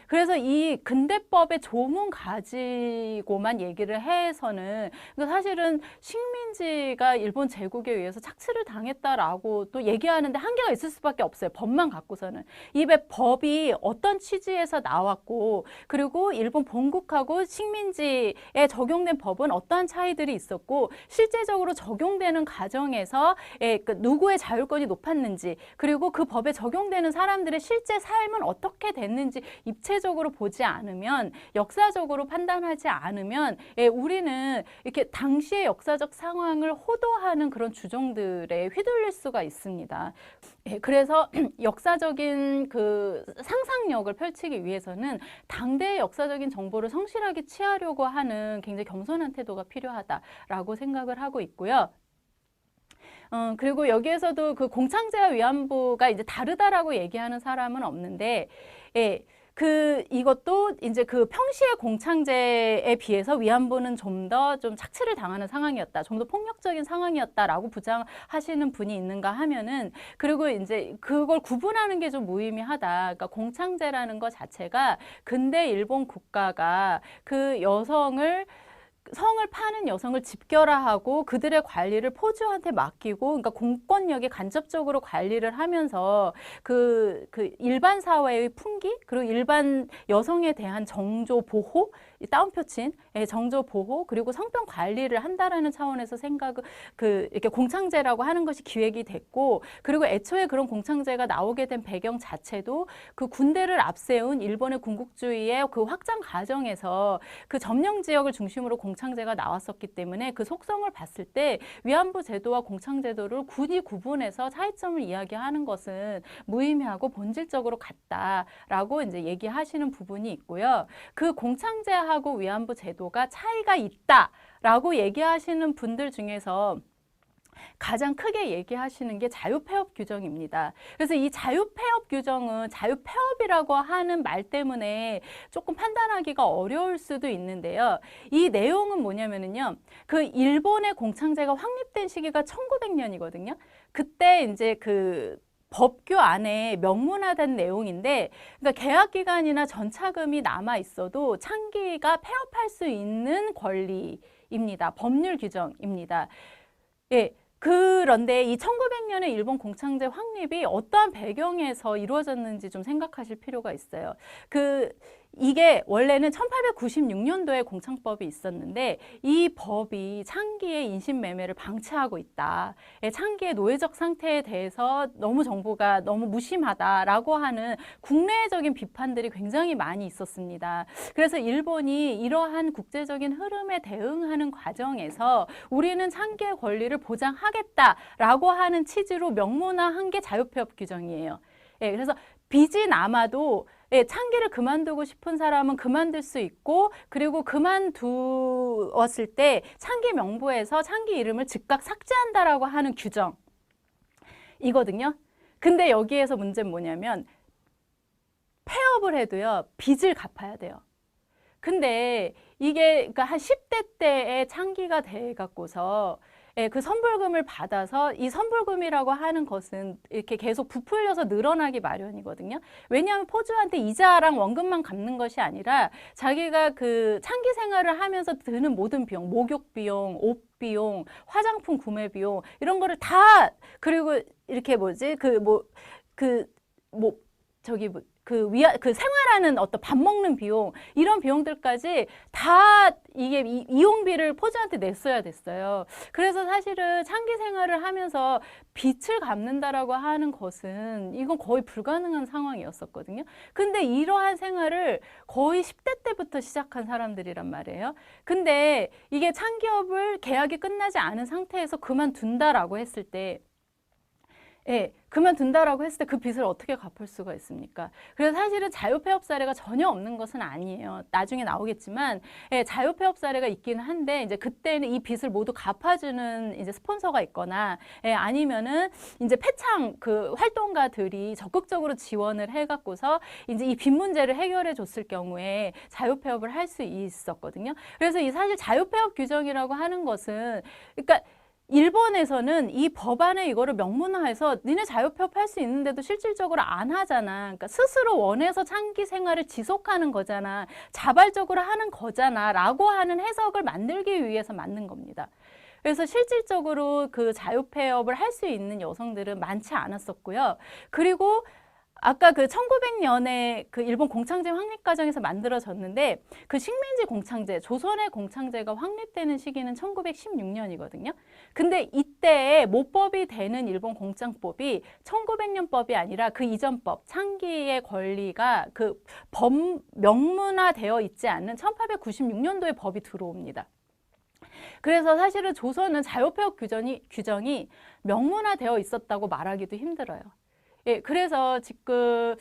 그래서 이 근대법의 조문 가지고만 얘기를 해서는 사실은 식민지가 일본 제국에 의해서 착취를 당했다라고 또 얘기하는데 한계가 있을 수밖에 없어요. 법만 갖고서는. 이 법이 어떤 취지에서 나왔고 그리고 일본 본국하고 식민지에 적용된 법은 어떠한 차이들이 있었고 실제적으로 적용되는 과정에서 그 누구의 자율권이 높았는지 그리고 그 법에 적용되는 사람들의 실제 삶은 어떻게 됐는지 입체적으로 보지 않으면 역사적으로 판단하지 않으면 우리는 이렇게 당시의 역사적 상황을 호도하는 그런 주장들에 휘둘릴 수가 있습니다. 그래서 역사적인 그 상상력을 펼치기 위해서는 당대의 역사적인 정보를 성실하게 취하려고 하는 굉장히 겸손한 태도가 필요하다라고 생각을 하고 있고요. 그리고 여기에서도 그 공창제와 위안부가 이제 다르다라고 얘기하는 사람은 없는데, 이것도 이제 그 평시의 공창제에 비해서 위안부는 좀 더 좀 착취를 당하는 상황이었다. 좀 더 폭력적인 상황이었다라고 부장하시는 분이 있는가 하면은 그리고 이제 그걸 구분하는 게 좀 무의미하다. 그러니까 공창제라는 것 자체가 근대 일본 국가가 그 성을 파는 여성을 집결화하고 그들의 관리를 포주한테 맡기고 그러니까 공권력이 간접적으로 관리를 하면서 그 일반 사회의 풍기 그리고 일반 여성에 대한 정조 보호 다운표 친 정조 보호 그리고 성병 관리를 한다라는 차원에서 이렇게 공창제라고 하는 것이 기획이 됐고 그리고 애초에 그런 공창제가 나오게 된 배경 자체도 그 군대를 앞세운 일본의 군국주의의 그 확장 과정에서 그 점령 지역을 중심으로 공창제가 나왔었기 때문에 그 속성을 봤을 때 위안부 제도와 공창제도를 굳이 구분해서 차이점을 이야기하는 것은 무의미하고 본질적으로 같다라고 이제 얘기하시는 부분이 있고요. 그 공창제하고 위안부 제도가 차이가 있다라고 얘기하시는 분들 중에서 가장 크게 얘기하시는 게 자유폐업 규정입니다. 그래서 이 자유폐업 규정은 자유폐업이라고 하는 말 때문에 조금 판단하기가 어려울 수도 있는데요. 이 내용은 뭐냐면은요. 그 일본의 공창제가 확립된 시기가 1900년이거든요. 그때 이제 그 법규 안에 명문화된 내용인데 그러니까 계약기간이나 전차금이 남아 있어도 창기가 폐업할 수 있는 권리입니다. 법률 규정입니다. 그런데 이 1900년의 일본 공창제 확립이 어떠한 배경에서 이루어졌는지 좀 생각하실 필요가 있어요. 이게 원래는 1896년도에 공창법이 있었는데 이 법이 창기의 인신매매를 방치하고 있다. 창기의 노예적 상태에 대해서 정부가 너무 무심하다라고 하는 국내적인 비판들이 굉장히 많이 있었습니다. 그래서 일본이 이러한 국제적인 흐름에 대응하는 과정에서 우리는 창기의 권리를 보장하겠다라고 하는 취지로 명문화한 게 자유폐업 규정이에요. 그래서 빚이 남아도 예, 창기를 그만두고 싶은 사람은 그만둘 수 있고, 그리고 그만두었을 때 창기 명부에서 창기 이름을 즉각 삭제한다라고 하는 규정이거든요. 근데 여기에서 문제는 뭐냐면 폐업을 해도요, 빚을 갚아야 돼요. 근데 이게 그러니까 한 10대 때에 창기가 돼 갖고서 예, 그 선불금을 받아서 이 선불금이라고 하는 것은 이렇게 계속 부풀려서 늘어나기 마련이거든요. 왜냐하면 포주한테 이자랑 원금만 갚는 것이 아니라 자기가 그 창기 생활을 하면서 드는 모든 비용, 목욕 비용, 옷 비용, 화장품 구매 비용 이런 거를 다 그리고 이렇게 뭐지 그 생활하는 어떤 밥 먹는 비용 이런 비용들까지 다 이게 이용비를 포주한테 냈어야 됐어요. 그래서 사실은 창기 생활을 하면서 빚을 갚는다라고 하는 것은 이건 거의 불가능한 상황이었었거든요. 근데 이러한 생활을 거의 10대 때부터 시작한 사람들이란 말이에요. 근데 이게 창기업을 계약이 끝나지 않은 상태에서 그만둔다라고 했을 때 예, 그만둔다라고 했을 때 그 빚을 어떻게 갚을 수가 있습니까? 그래서 사실은 자유폐업 사례가 전혀 없는 것은 아니에요. 나중에 나오겠지만, 예, 자유폐업 사례가 있기는 한데, 이제 그때는 이 빚을 모두 갚아주는 이제 스폰서가 있거나, 예, 아니면은 이제 폐창 그 활동가들이 적극적으로 지원을 해갖고서 이제 이 빚 문제를 해결해 줬을 경우에 자유폐업을 할 수 있었거든요. 그래서 이 사실 자유폐업 규정이라고 하는 것은, 그러니까 일본에서는 이 법안에 이거를 명문화해서 니네 자유폐업할 수 있는데도 실질적으로 안 하잖아. 그러니까 스스로 원해서 창기 생활을 지속하는 거잖아. 자발적으로 하는 거잖아. 라고 하는 해석을 만들기 위해서 만든 겁니다. 그래서 실질적으로 그 자유폐업을 할 수 있는 여성들은 많지 않았었고요. 그리고 아까 그 1900년에 그 일본 공창제 확립 과정에서 만들어졌는데 그 식민지 공창제, 조선의 공창제가 확립되는 시기는 1916년이거든요. 근데 이때 모법이 되는 일본 공창법이 1900년법이 아니라 그 이전 법, 창기의 권리가 그 법 명문화되어 있지 않는 1896년도에 법이 들어옵니다. 그래서 사실은 조선은 자유폐업 규정이 명문화되어 있었다고 말하기도 힘들어요. 예, 그래서 지금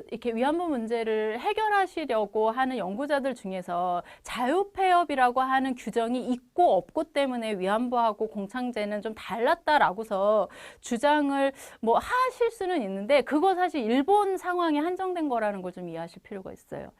이렇게 위안부 문제를 해결하시려고 하는 연구자들 중에서 자유폐업이라고 하는 규정이 있고 없고 때문에 위안부하고 공창제는 좀 달랐다라고서 주장을 뭐 하실 수는 있는데 그거 사실 일본 상황에 한정된 거라는 걸 좀 이해하실 필요가 있어요.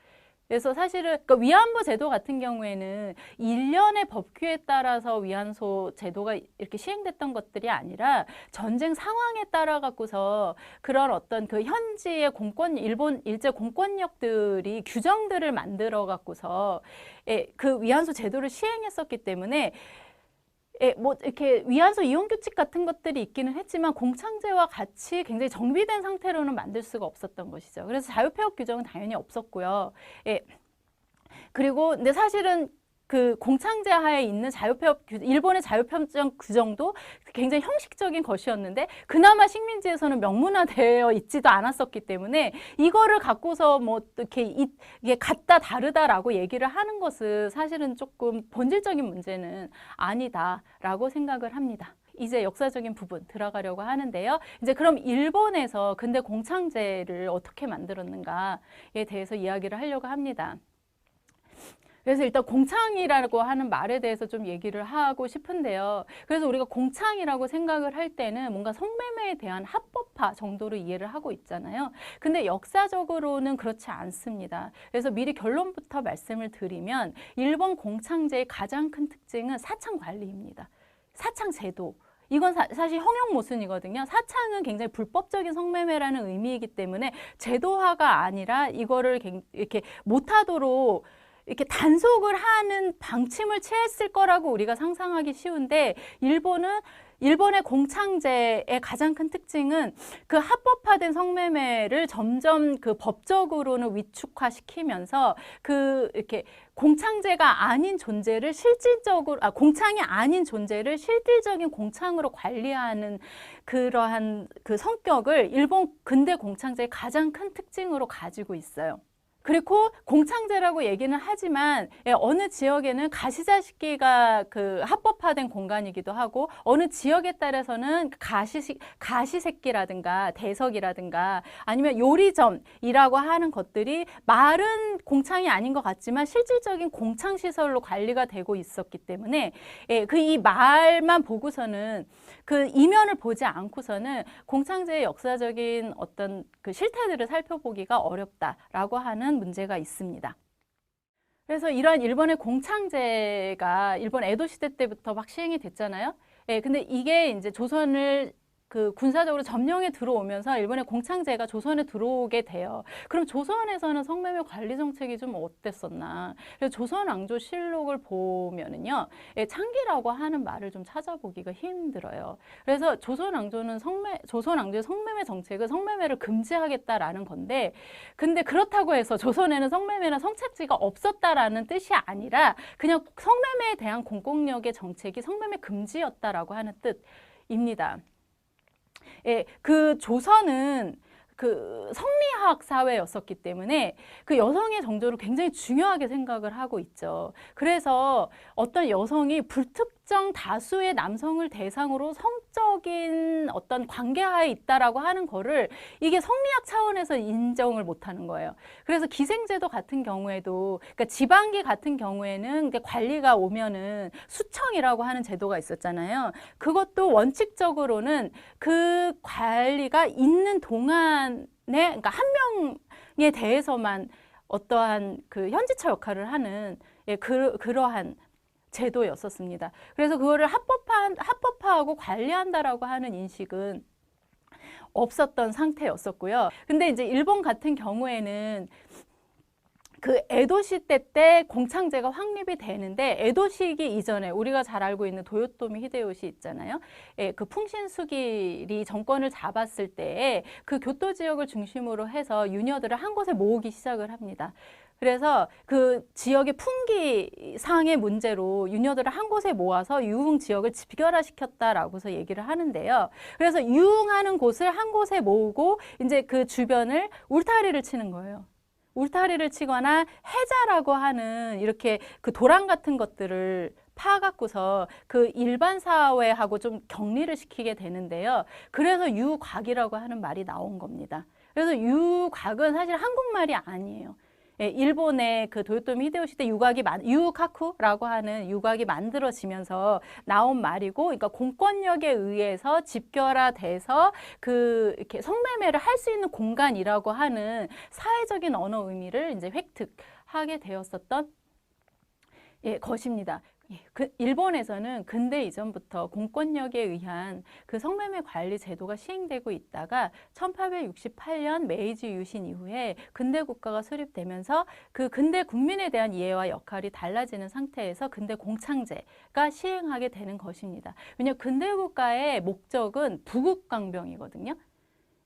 그래서 사실은 그러니까 위안부 제도 같은 경우에는 일련의 법규에 따라서 위안소 제도가 이렇게 시행됐던 것들이 아니라 전쟁 상황에 따라 갖고서 그런 어떤 그 현지의 일본 일제 공권력들이 규정들을 만들어 갖고서 그 위안소 제도를 시행했었기 때문에 예, 뭐 이렇게 위안소 이용 규칙 같은 것들이 있기는 했지만 공창제와 같이 굉장히 정비된 상태로는 만들 수가 없었던 것이죠. 그래서 자유폐업 규정은 당연히 없었고요. 예. 그리고 근데 사실은 그 공창제 하에 있는 일본의 자유폐업 규정도 굉장히 형식적인 것이었는데 그나마 식민지에서는 명문화되어 있지도 않았었기 때문에 이거를 갖고서 뭐 이렇게 이게 같다 다르다라고 얘기를 하는 것은 사실은 조금 본질적인 문제는 아니다라고 생각을 합니다. 이제 역사적인 부분 들어가려고 하는데요. 이제 그럼 일본에서 근대 공창제를 어떻게 만들었는가에 대해서 이야기를 하려고 합니다. 그래서 일단 공창이라고 하는 말에 대해서 좀 얘기를 하고 싶은데요. 그래서 우리가 공창이라고 생각을 할 때는 뭔가 성매매에 대한 합법화 정도로 이해를 하고 있잖아요. 근데 역사적으로는 그렇지 않습니다. 그래서 미리 결론부터 말씀을 드리면 일본 공창제의 가장 큰 특징은 사창 관리입니다. 사창 제도. 이건 사실 형용모순이거든요. 사창은 굉장히 불법적인 성매매라는 의미이기 때문에 제도화가 아니라 이거를 이렇게 못하도록 이렇게 단속을 하는 방침을 취했을 거라고 우리가 상상하기 쉬운데 일본의 공창제의 가장 큰 특징은 그 합법화된 성매매를 점점 그 법적으로는 위축화시키면서 그 이렇게 공창제가 아닌 존재를 공창이 아닌 존재를 실질적인 공창으로 관리하는 그러한 그 성격을 일본 근대 공창제의 가장 큰 특징으로 가지고 있어요. 그리고 공창제라고 얘기는 하지만 어느 지역에는 가시자식기가 그 합법화된 공간이기도 하고 어느 지역에 따라서는 가시새끼라든가 대석이라든가 아니면 요리점이라고 하는 것들이 말은 공창이 아닌 것 같지만 실질적인 공창시설로 관리가 되고 있었기 때문에 그 이 말만 보고서는 그 이면을 보지 않고서는 공창제의 역사적인 어떤 그 실태들을 살펴보기가 어렵다라고 하는 문제가 있습니다. 그래서 이러한 일본의 공창제가 일본 에도 시대 때부터 막 시행이 됐잖아요. 근데 이게 이제 조선을 그 군사적으로 점령에 들어오면서 일본의 공창제가 조선에 들어오게 돼요. 그럼 조선에서는 성매매 관리 정책이 좀 어땠었나? 그래서 조선왕조실록을 보면은요, 창기라고 하는 말을 좀 찾아보기가 힘들어요. 그래서 조선왕조의 성매매 정책은 성매매를 금지하겠다라는 건데, 근데 그렇다고 해서 조선에는 성매매나 성착취가 없었다라는 뜻이 아니라 그냥 성매매에 대한 공권력의 정책이 성매매 금지였다라고 하는 뜻입니다. 그 조선은 그 성리학 사회였었기 때문에 그 여성의 정조를 굉장히 중요하게 생각을 하고 있죠. 그래서 어떤 여성이 불특정 다수의 남성을 대상으로 성적인 어떤 관계하에 있다라고 하는 거를 이게 성리학 차원에서 인정을 못하는 거예요. 그래서 기생제도 같은 경우에도 그러니까 지방기 같은 경우에는 관리가 오면은 수청이라고 하는 제도가 있었잖아요. 그것도 원칙적으로는 그 관리가 있는 동안 그러니까 한 명에 대해서만 어떠한 그 현지처 역할을 하는 그러한 제도였었습니다. 그래서 그거를 합법화하고 관리한다라고 하는 인식은 없었던 상태였었고요. 근데 이제 일본 같은 경우에는 그 에도 시대 때 공창제가 확립이 되는데 에도 시기 이전에 우리가 잘 알고 있는 도요토미 히데요시 있잖아요. 그 풍신수길이 정권을 잡았을 때에 그 교토 지역을 중심으로 해서 유녀들을 한 곳에 모으기 시작을 합니다. 그래서 그 지역의 풍기상의 문제로 유녀들을 한 곳에 모아서 유흥 지역을 집결화시켰다라고서 얘기를 하는데요. 그래서 유흥하는 곳을 한 곳에 모으고 이제 그 주변을 울타리를 치는 거예요. 울타리를 치거나 해자라고 하는 이렇게 그 도랑 같은 것들을 파갖고서 그 일반 사회하고 좀 격리를 시키게 되는데요. 그래서 유곽이라고 하는 말이 나온 겁니다. 그래서 유곽은 사실 한국말이 아니에요. 일본의 그 도요토미 히데요시 때 유카쿠라고 하는 유곽이 만들어지면서 나온 말이고, 그러니까 공권력에 의해서 집결화돼서 그 이렇게 성매매를 할 수 있는 공간이라고 하는 사회적인 언어 의미를 이제 획득하게 되었었던 것입니다. 그 일본에서는 근대 이전부터 공권력에 의한 그 성매매 관리 제도가 시행되고 있다가 1868년 메이지 유신 이후에 근대 국가가 수립되면서 그 근대 국민에 대한 이해와 역할이 달라지는 상태에서 근대 공창제가 시행하게 되는 것입니다. 왜냐하면 근대 국가의 목적은 부국강병이거든요.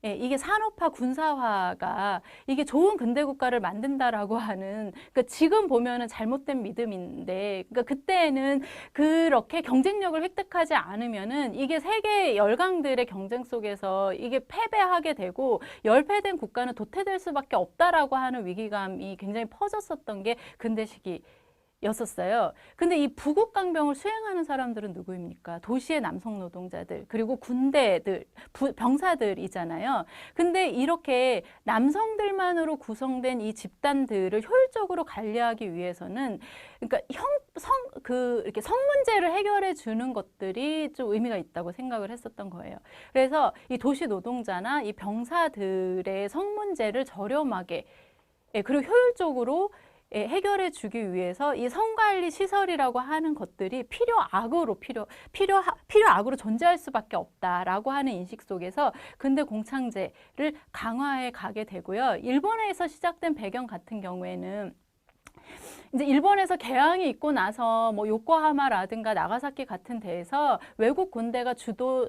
이게 산업화, 군사화가 이게 좋은 근대 국가를 만든다라고 하는, 그러니까 지금 보면은 잘못된 믿음인데, 그러니까 그때는 그렇게 경쟁력을 획득하지 않으면은 이게 세계 열강들의 경쟁 속에서 이게 패배하게 되고 열패된 국가는 도태될 수밖에 없다라고 하는 위기감이 굉장히 퍼졌었던 게 근대 시기. 였었어요. 근데 이 부국강병을 수행하는 사람들은 누구입니까? 도시의 남성 노동자들, 그리고 군대들, 병사들이잖아요. 근데 이렇게 남성들만으로 구성된 이 집단들을 효율적으로 관리하기 위해서는, 그러니까 이렇게 성 문제를 해결해 주는 것들이 좀 의미가 있다고 생각을 했었던 거예요. 그래서 이 도시 노동자나 이 병사들의 성 문제를 저렴하게, 그리고 효율적으로 해결해 주기 위해서 이 성관리 시설이라고 하는 것들이 필요악으로 존재할 수밖에 없다라고 하는 인식 속에서 근대 공창제를 강화해 가게 되고요. 일본에서 시작된 배경 같은 경우에는 이제 일본에서 개항이 있고 나서 뭐 요코하마라든가 나가사키 같은 데에서 외국 군대가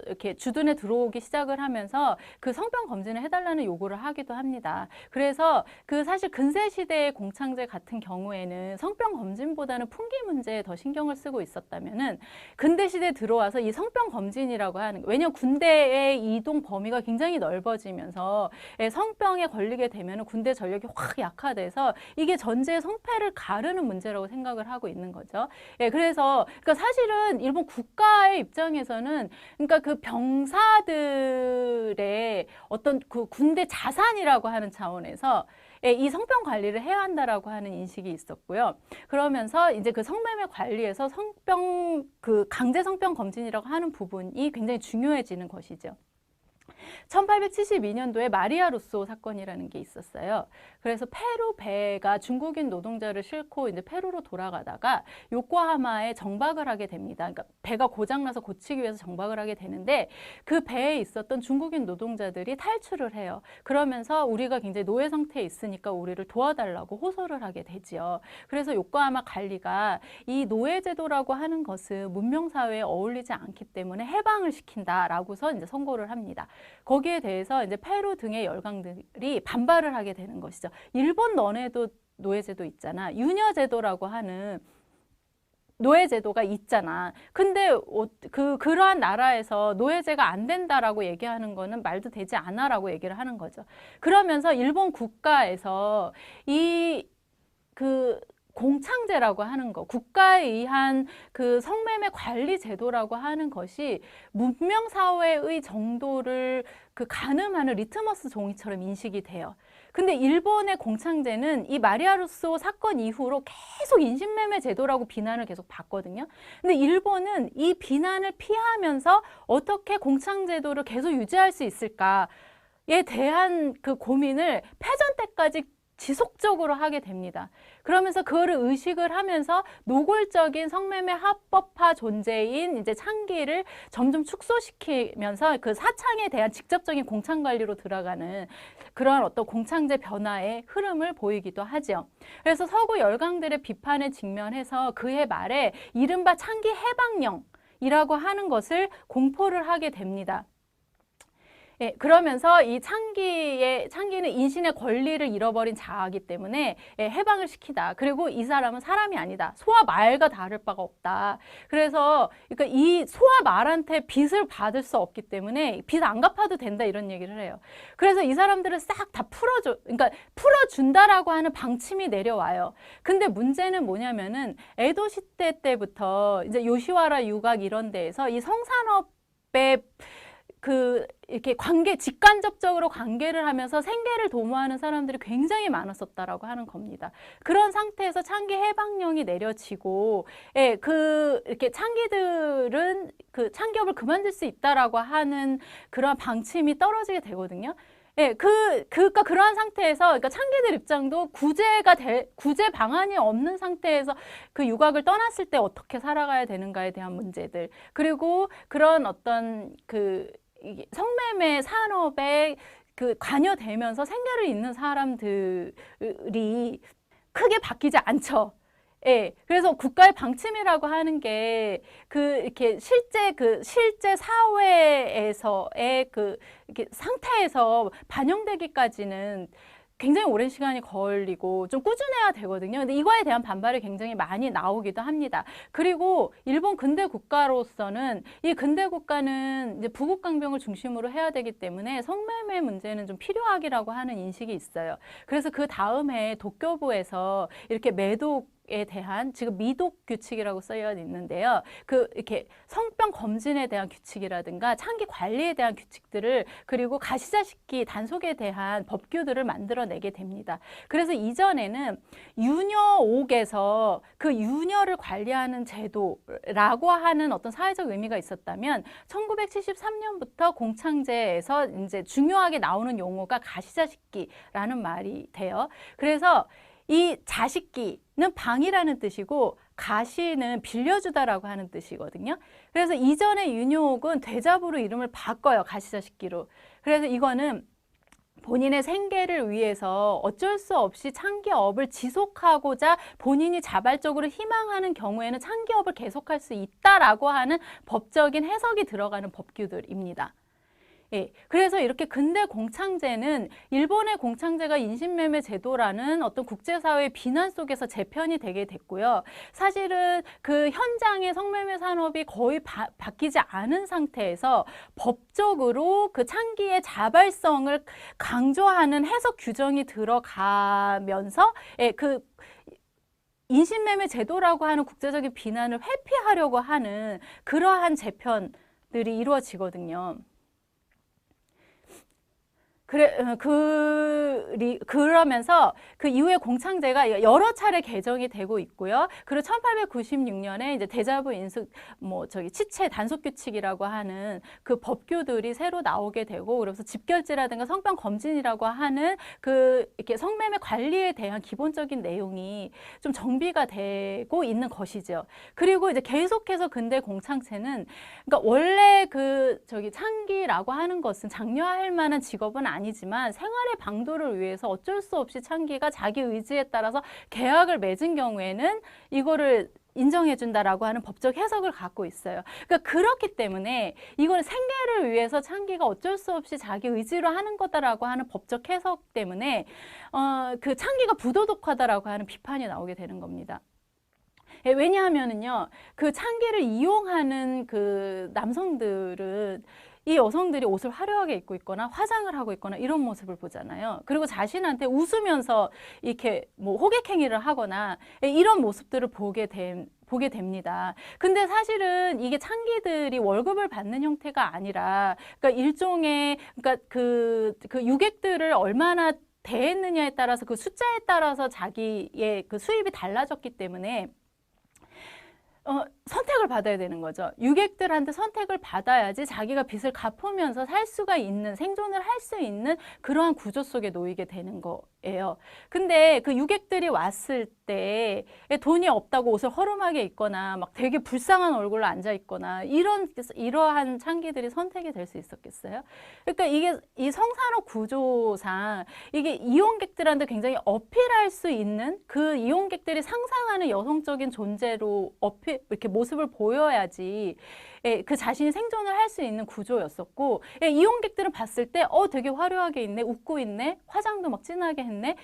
이렇게 주둔에 들어오기 시작을 하면서 그 성병 검진을 해달라는 요구를 하기도 합니다. 그래서 그 사실 근세 시대의 공창제 같은 경우에는 성병 검진보다는 풍기 문제에 더 신경을 쓰고 있었다면은 근대 시대에 들어와서 이 성병 검진이라고 하는, 왜냐면 군대의 이동 범위가 굉장히 넓어지면서 성병에 걸리게 되면은 군대 전력이 확 약화돼서 이게 전제의 성패를 가르는 문제라고 생각을 하고 있는 거죠. 예, 그래서 그러니까 사실은 일본 국가의 입장에서는 그러니까 그 병사들의 어떤 그 군대 자산이라고 하는 차원에서 예, 이 성병 관리를 해야 한다라고 하는 인식이 있었고요. 그러면서 이제 그 성매매 관리에서 그 강제 성병 검진이라고 하는 부분이 굉장히 중요해지는 것이죠. 1872년도에 마리아 루소 사건이라는 게 있었어요. 그래서 페루 배가 중국인 노동자를 싣고 이제 페루로 돌아가다가 요코하마에 정박을 하게 됩니다. 그러니까 배가 고장나서 고치기 위해서 정박을 하게 되는데 그 배에 있었던 중국인 노동자들이 탈출을 해요. 그러면서 우리가 굉장히 노예 상태에 있으니까 우리를 도와달라고 호소를 하게 되지요. 그래서 요코하마 관리가 이 노예제도라고 하는 것은 문명사회에 어울리지 않기 때문에 해방을 시킨다라고서 이제 선고를 합니다. 거기에 대해서 이제 페루 등의 열강들이 반발을 하게 되는 것이죠. 일본 너네도 노예제도 있잖아. 유녀제도라고 하는 노예제도가 있잖아. 근데 그러한 나라에서 노예제가 안 된다라고 얘기하는 거는 말도 되지 않아라고 얘기를 하는 거죠. 그러면서 일본 국가에서 공창제라고 하는 거, 국가에 의한 그 성매매 관리 제도라고 하는 것이 문명사회의 정도를 그 가늠하는 리트머스 종이처럼 인식이 돼요. 근데 일본의 공창제는 이 마리아 루소 사건 이후로 계속 인신매매 제도라고 비난을 계속 받거든요. 근데 일본은 이 비난을 피하면서 어떻게 공창제도를 계속 유지할 수 있을까에 대한 그 고민을 패전 때까지 지속적으로 하게 됩니다. 그러면서 그거를 의식을 하면서 노골적인 성매매 합법화 존재인 이제 창기를 점점 축소시키면서 그 사창에 대한 직접적인 공창 관리로 들어가는 그러한 어떤 공창제 변화의 흐름을 보이기도 하죠. 그래서 서구 열강들의 비판에 직면해서 그해 말에 이른바 창기 해방령이라고 하는 것을 공포를 하게 됩니다. 예, 그러면서 이 창기는 인신의 권리를 잃어버린 자아이기 때문에 해방을 시키다. 그리고 이 사람은 사람이 아니다. 소와 말과 다를 바가 없다. 그래서 그러니까 이 소와 말한테 빚을 받을 수 없기 때문에 빚 안 갚아도 된다 이런 얘기를 해요. 그래서 이 사람들을 싹 다 그러니까 풀어준다라고 하는 방침이 내려와요. 근데 문제는 뭐냐면은 에도 시대 때부터 이제 요시와라 유각 이런 데에서 이 성산업의 이렇게 직간접적으로 관계를 하면서 생계를 도모하는 사람들이 굉장히 많았었다라고 하는 겁니다. 그런 상태에서 창기 해방령이 내려지고, 예, 이렇게 창기들은 창기업을 그만둘 수 있다라고 하는 그런 방침이 떨어지게 되거든요. 예, 그러니까 그러한 상태에서, 그러니까 창기들 입장도 구제 방안이 없는 상태에서 그 유학을 떠났을 때 어떻게 살아가야 되는가에 대한 문제들, 그리고 그런 어떤 이게 성매매 산업에 관여되면서 생계를 잇는 사람들이 크게 바뀌지 않죠. 예. 그래서 국가의 방침이라고 하는 게 이렇게 실제 사회에서의 이렇게 상태에서 반영되기까지는 굉장히 오랜 시간이 걸리고 좀 꾸준해야 되거든요. 근데 이거에 대한 반발이 굉장히 많이 나오기도 합니다. 그리고 일본 근대 국가로서는 이 근대 국가는 이제 부국 강병을 중심으로 해야 되기 때문에 성매매 문제는 좀 필요하기라고 하는 인식이 있어요. 그래서 그 다음에 도쿄부에서 이렇게 매독에 대한 지금 미독 규칙이라고 써져 있는데요. 이렇게 성병 검진에 대한 규칙이라든가 창기 관리에 대한 규칙들을, 그리고 가시자식기 단속에 대한 법규들을 만들어내게 됩니다. 그래서 이전에는 유녀옥에서 그 유녀를 관리하는 제도라고 하는 어떤 사회적 의미가 있었다면 1973년부터 공창제에서 이제 중요하게 나오는 용어가 가시자식기라는 말이 돼요. 그래서 이 자식기는 방이라는 뜻이고 가시는 빌려주다라고 하는 뜻이거든요. 그래서 이전의 유녀옥은 대자보로 이름을 바꿔요. 가시자식기로. 그래서 이거는 본인의 생계를 위해서 어쩔 수 없이 창기업을 지속하고자 본인이 자발적으로 희망하는 경우에는 창기업을 계속할 수 있다라고 하는 법적인 해석이 들어가는 법규들입니다. 예, 그래서 이렇게 근대 공창제는 일본의 공창제가 인신매매 제도라는 어떤 국제사회의 비난 속에서 재편이 되게 됐고요. 사실은 그 현장의 성매매 산업이 거의 바뀌지 않은 상태에서 법적으로 그 창기의 자발성을 강조하는 해석 규정이 들어가면서 예, 그 인신매매 제도라고 하는 국제적인 비난을 회피하려고 하는 그러한 재편들이 이루어지거든요. 그러면서 그 이후에 공창제가 여러 차례 개정이 되고 있고요. 그리고 1896년에 이제 대자부 인수, 치체 단속 규칙이라고 하는 그 법규들이 새로 나오게 되고, 그래서 집결지라든가 성병 검진이라고 하는 그 이렇게 성매매 관리에 대한 기본적인 내용이 좀 정비가 되고 있는 것이죠. 그리고 이제 계속해서 근대 공창제는, 그러니까 원래 창기라고 하는 것은 장려할 만한 직업은 아니지만 생활의 방도를 위해서 어쩔 수 없이 창기가 자기 의지에 따라서 계약을 맺은 경우에는 이거를 인정해준다라고 하는 법적 해석을 갖고 있어요. 그러니까 그렇기 때문에 이거는 생계를 위해서 창기가 어쩔 수 없이 자기 의지로 하는 거다라고 하는 법적 해석 때문에 그 창기가 부도덕하다라고 하는 비판이 나오게 되는 겁니다. 왜냐하면은요, 그 창기를 이용하는 그 남성들은 이 여성들이 옷을 화려하게 입고 있거나 화장을 하고 있거나 이런 모습을 보잖아요. 그리고 자신한테 웃으면서 이렇게 호객행위를 하거나 이런 모습들을 보게 됩니다. 근데 사실은 이게 창기들이 월급을 받는 형태가 아니라, 그러니까 일종의, 그러니까 그 유객들을 얼마나 대했느냐에 따라서 그 숫자에 따라서 자기의 그 수입이 달라졌기 때문에 선택을 받아야 되는 거죠. 유객들한테 선택을 받아야지 자기가 빚을 갚으면서 살 수가 있는, 생존을 할 수 있는 그러한 구조 속에 놓이게 되는 거예요. 근데 그 유객들이 왔을 때 돈이 없다고 옷을 허름하게 입거나 막 되게 불쌍한 얼굴로 앉아 있거나 이러한 창기들이 선택이 될 수 있었겠어요? 그러니까 이게 이 성산업 구조상 이게 이용객들한테 굉장히 어필할 수 있는, 그 이용객들이 상상하는 여성적인 존재로 이렇게 모습을 보여야지 그 자신이 생존을 할 수 있는 구조였었고, 이용객들은 봤을 때 되게 화려하게 있네, 웃고 있네, 화장도 막 진하게 했네,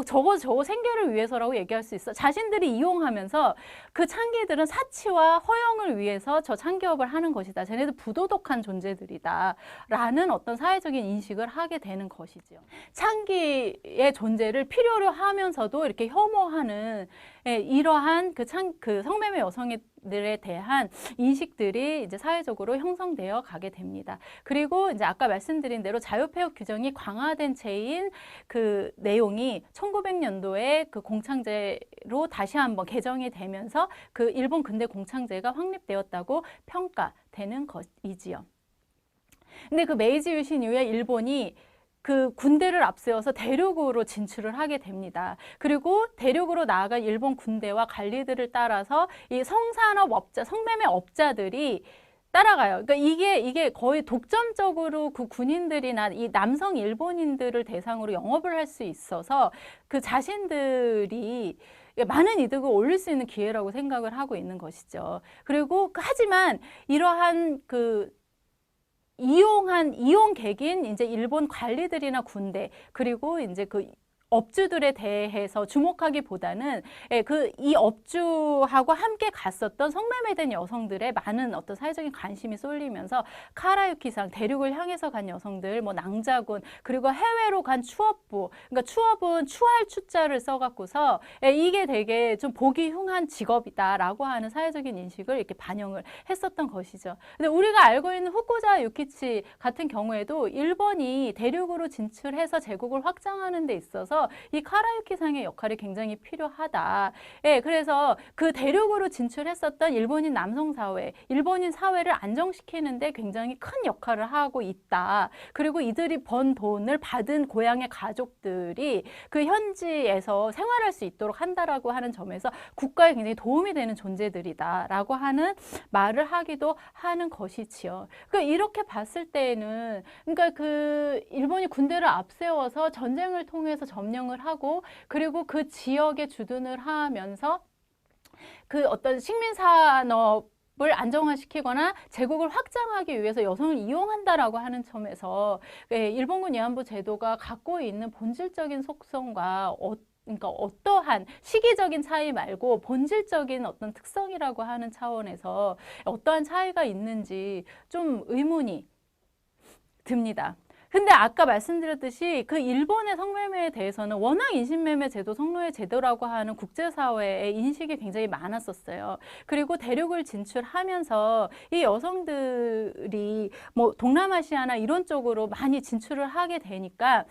저거 생계를 위해서라고 얘기할 수 있어. 자신들이 이용하면서 그 창기들은 사치와 허영을 위해서 저 창기업을 하는 것이다. 쟤네들 부도덕한 존재들이다. 라는 어떤 사회적인 인식을 하게 되는 것이죠. 창기의 존재를 필요로 하면서도 이렇게 혐오하는 이러한 그 성매매 여성들에 대한 인식들이 이제 사회적으로 형성되어 가게 됩니다. 그리고 이제 아까 말씀드린 대로 자유폐업 규정이 강화된 채인 그 내용이 1900년도에 그 공창제로 다시 한번 개정이 되면서 그 일본 근대 공창제가 확립되었다고 평가되는 것이지요. 근데 그 메이지 유신 이후에 일본이 그 군대를 앞세워서 대륙으로 진출을 하게 됩니다. 그리고 대륙으로 나아간 일본 군대와 관리들을 따라서 이 성매매 업자들이 따라가요. 그러니까 이게 거의 독점적으로 그 군인들이나 이 남성 일본인들을 대상으로 영업을 할 수 있어서 그 자신들이 많은 이득을 올릴 수 있는 기회라고 생각을 하고 있는 것이죠. 그리고 하지만 이러한 이용객인 이제 일본 관리들이나 군대, 그리고 이제 그 업주들에 대해서 주목하기보다는 이 업주하고 함께 갔었던 성매매된 여성들의 많은 어떤 사회적인 관심이 쏠리면서 카라유키상, 대륙을 향해서 간 여성들, 낭자군, 그리고 해외로 간 추업부, 그러니까 추업은 추할 추자를 써갖고서 이게 되게 좀 보기 흉한 직업이다라고 하는 사회적인 인식을 이렇게 반영을 했었던 것이죠. 근데 우리가 알고 있는 후쿠자 유키치 같은 경우에도 일본이 대륙으로 진출해서 제국을 확장하는 데 있어서 있어서 이 카라유키상의 역할이 굉장히 필요하다. 예, 그래서 그 대륙으로 진출했었던 일본인 남성 사회, 일본인 사회를 안정시키는데 굉장히 큰 역할을 하고 있다. 그리고 이들이 번 돈을 받은 고향의 가족들이 그 현지에서 생활할 수 있도록 한다라고 하는 점에서 국가에 굉장히 도움이 되는 존재들이다라고 하는 말을 하기도 하는 것이지요. 그러니까 이렇게 봤을 때에는 그러니까 그 일본이 군대를 앞세워서 전쟁을 통해서 점령을 하고 그리고 그 지역에 주둔을 하면서 그 어떤 식민 산업을 안정화시키거나 제국을 확장하기 위해서 여성을 이용한다라고 하는 점에서 일본군 위안부 제도가 갖고 있는 본질적인 속성과 그러니까 어떠한 시기적인 차이 말고 본질적인 어떤 특성이라고 하는 차원에서 어떠한 차이가 있는지 좀 의문이 듭니다. 근데 아까 말씀드렸듯이 그 일본의 성매매에 대해서는 워낙 인신매매 제도, 성노예 제도라고 하는 국제사회의 인식이 굉장히 많았었어요. 그리고 대륙을 진출하면서 이 여성들이 뭐 동남아시아나 이런 쪽으로 많이 진출을 하게 되니까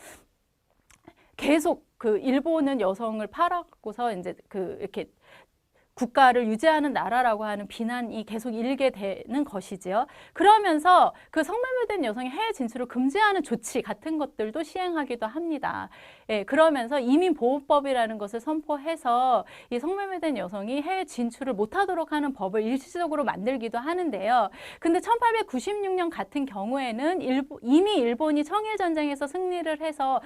계속 그 일본은 여성을 팔아갖고서 이제 그 이렇게 국가를 유지하는 나라라고 하는 비난이 계속 일게 되는 것이지요. 그러면서 그 성매매된 여성의 해외 진출을 금지하는 조치 같은 것들도 시행하기도 합니다. 예, 그러면서 이민보호법이라는 것을 선포해서 이 성매매된 여성이 해외 진출을 못하도록 하는 법을 일시적으로 만들기도 하는데요. 근데 1896년 같은 경우에는 이미 일본이 청일전쟁에서 승리를 해서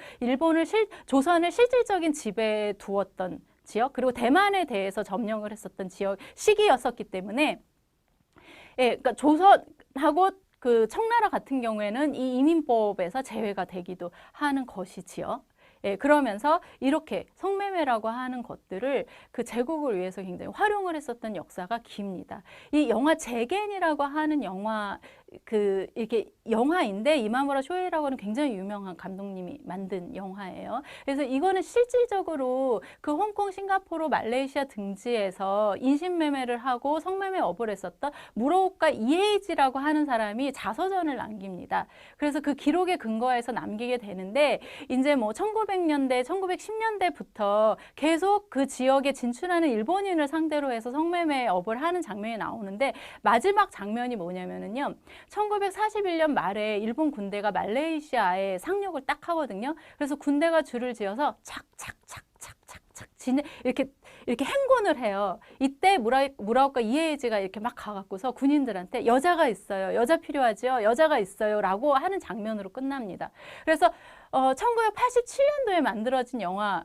조선을 실질적인 지배에 두었던 지역 그리고 대만에 대해서 점령을 했었던 지역 시기였었기 때문에 예, 그러니까 조선하고 그 청나라 같은 경우에는 이 이민법에서 제외가 되기도 하는 것이지요. 예, 그러면서 이렇게 성매매라고 하는 것들을 그 제국을 위해서 굉장히 활용을 했었던 역사가 깁니다. 이 영화 제겐이라고 하는 영화 이게 영화인데 이마무라 쇼헤이라고 하는 굉장히 유명한 감독님이 만든 영화예요. 그래서 이거는 실질적으로 그 홍콩, 싱가포르, 말레이시아 등지에서 인신매매를 하고 성매매 업을 했었던 무로오카 이에이지라고 하는 사람이 자서전을 남깁니다. 그래서 그 기록에 근거해서 남기게 되는데 이제 뭐 1900년대, 1910년대부터 계속 그 지역에 진출하는 일본인을 상대로 해서 성매매 업을 하는 장면이 나오는데 마지막 장면이 뭐냐면은요. 1941년 말에 일본 군대가 말레이시아에 상륙을 딱 하거든요. 그래서 군대가 줄을 지어서 착착착착착착 이렇게 행군을 해요. 이때 무라오카 이에이지가 이렇게 막 가갖고서 군인들한테 여자가 있어요. 여자 필요하죠? 여자가 있어요. 라고 하는 장면으로 끝납니다. 그래서 1987년도에 만들어진 영화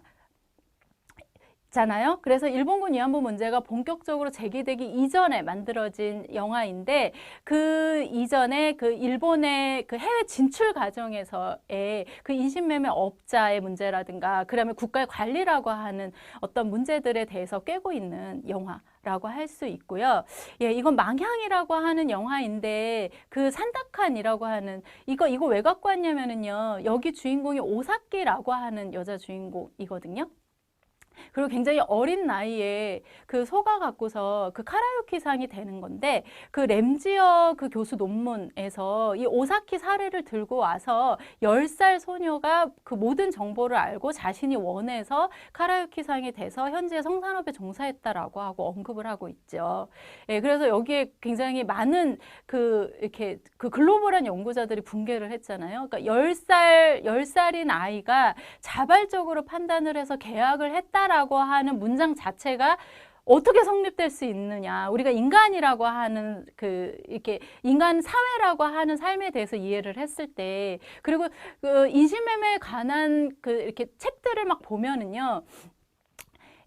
잖아요. 그래서 일본군 위안부 문제가 본격적으로 제기되기 이전에 만들어진 영화인데 그 이전에 그 일본의 그 해외 진출 과정에서의 그 인신매매 업자의 문제라든가 그다음에 국가의 관리라고 하는 어떤 문제들에 대해서 꿰고 있는 영화라고 할 수 있고요. 예, 이건 망향이라고 하는 영화인데 그 산다칸이라고 하는 이거 왜 갖고 왔냐면은요. 여기 주인공이 오사키라고 하는 여자 주인공이거든요. 그리고 굉장히 어린 나이에 그 속아 갖고서 그 카라유키상이 되는 건데 그 램지어 그 교수 논문에서 이 오사키 사례를 들고 와서 10살 소녀가 그 모든 정보를 알고 자신이 원해서 카라유키상이 돼서 현재 성산업에 종사했다라고 하고 언급을 하고 있죠. 예, 그래서 여기에 굉장히 많은 이렇게 그 글로벌한 연구자들이 붕괴를 했잖아요. 그러니까 10살인 아이가 자발적으로 판단을 해서 계약을 했다 라고 하는 문장 자체가 어떻게 성립될 수 있느냐. 우리가 인간이라고 하는 이렇게 인간 사회라고 하는 삶에 대해서 이해를 했을 때 그리고 그 인신매매에 관한 이렇게 책들을 막 보면은요.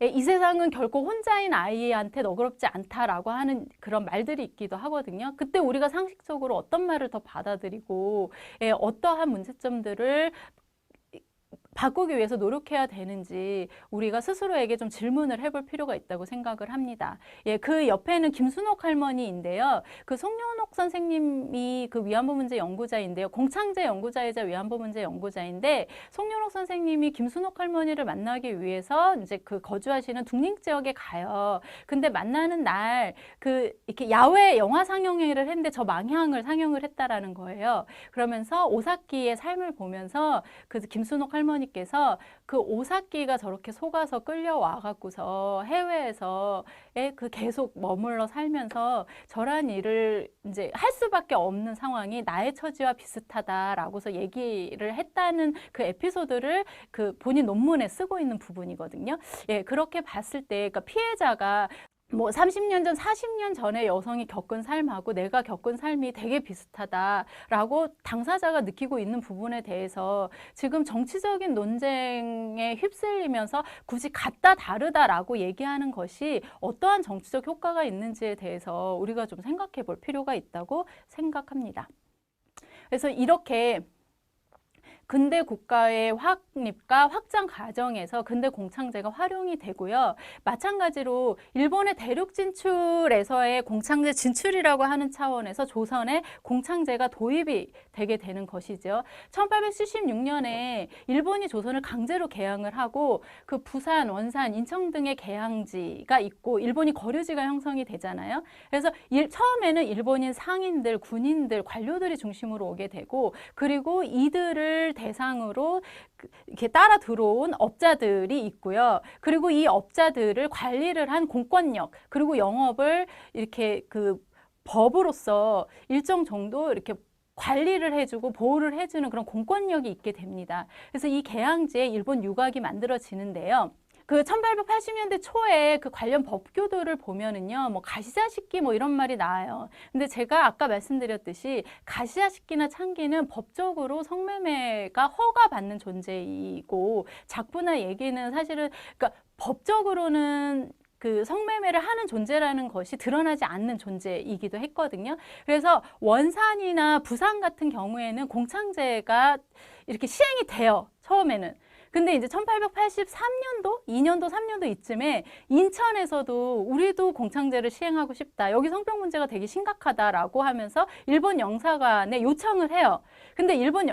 이 세상은 결코 혼자인 아이한테 너그럽지 않다라고 하는 그런 말들이 있기도 하거든요. 그때 우리가 상식적으로 어떤 말을 더 받아들이고 어떠한 문제점들을 바꾸기 위해서 노력해야 되는지 우리가 스스로에게 좀 질문을 해볼 필요가 있다고 생각을 합니다. 예, 그 옆에는 김순옥 할머니인데요. 그 송윤옥 선생님이 그 위안부 문제 연구자인데요. 공창제 연구자이자 위안부 문제 연구자인데 송윤옥 선생님이 김순옥 할머니를 만나기 위해서 이제 그 거주하시는 둥림 지역에 가요. 근데 만나는 날 이렇게 야외 영화 상영회를 했는데 저 망향을 상영을 했다라는 거예요. 그러면서 오사키의 삶을 보면서 그 김순옥 할머니 할머니께서 그 오사키가 저렇게 속아서 끌려와 갖고서 해외에서 그 계속 머물러 살면서 저런 일을 이제 할 수밖에 없는 상황이 나의 처지와 비슷하다라고서 얘기를 했다는 그 에피소드를 그 본인 논문에 쓰고 있는 부분이거든요. 예, 그렇게 봤을 때 그러니까 피해자가 뭐 30년 전, 40년 전에 여성이 겪은 삶하고 내가 겪은 삶이 되게 비슷하다라고 당사자가 느끼고 있는 부분에 대해서 지금 정치적인 논쟁에 휩쓸리면서 굳이 같다 다르다라고 얘기하는 것이 어떠한 정치적 효과가 있는지에 대해서 우리가 좀 생각해 볼 필요가 있다고 생각합니다. 그래서 이렇게 근대 국가의 확립과 확장 과정에서 근대 공창제가 활용이 되고요. 마찬가지로 일본의 대륙 진출에서의 공창제 진출이라고 하는 차원에서 조선에 공창제가 도입이 되게 되는 것이죠. 1876년에 일본이 조선을 강제로 개항을 하고 그 부산, 원산, 인천 등의 개항지가 있고 일본이 거류지가 형성이 되잖아요. 그래서 처음에는 일본인 상인들, 군인들, 관료들이 중심으로 오게 되고 그리고 이들을 대상으로 이렇게 따라 들어온 업자들이 있고요. 그리고 이 업자들을 관리를 한 공권력, 그리고 영업을 이렇게 그 법으로서 일정 정도 이렇게 관리를 해주고 보호를 해주는 그런 공권력이 있게 됩니다. 그래서 이 개항지에 일본 유곽이 만들어지는데요. 그 1880년대 초에 그 관련 법규들을 보면은요, 뭐 가시자식기 뭐 이런 말이 나와요. 근데 제가 아까 말씀드렸듯이 가시자식기나 창기는 법적으로 성매매가 허가받는 존재이고 작부나 얘기는 사실은 그러니까 법적으로는 그 성매매를 하는 존재라는 것이 드러나지 않는 존재이기도 했거든요. 그래서 원산이나 부산 같은 경우에는 공창제가 이렇게 시행이 돼요. 처음에는. 근데 이제 1883년도, 2년도, 3년도 이쯤에 인천에서도 우리도 공창제를 시행하고 싶다. 여기 성병 문제가 되게 심각하다라고 하면서 일본 영사관에 요청을 해요. 근데 일본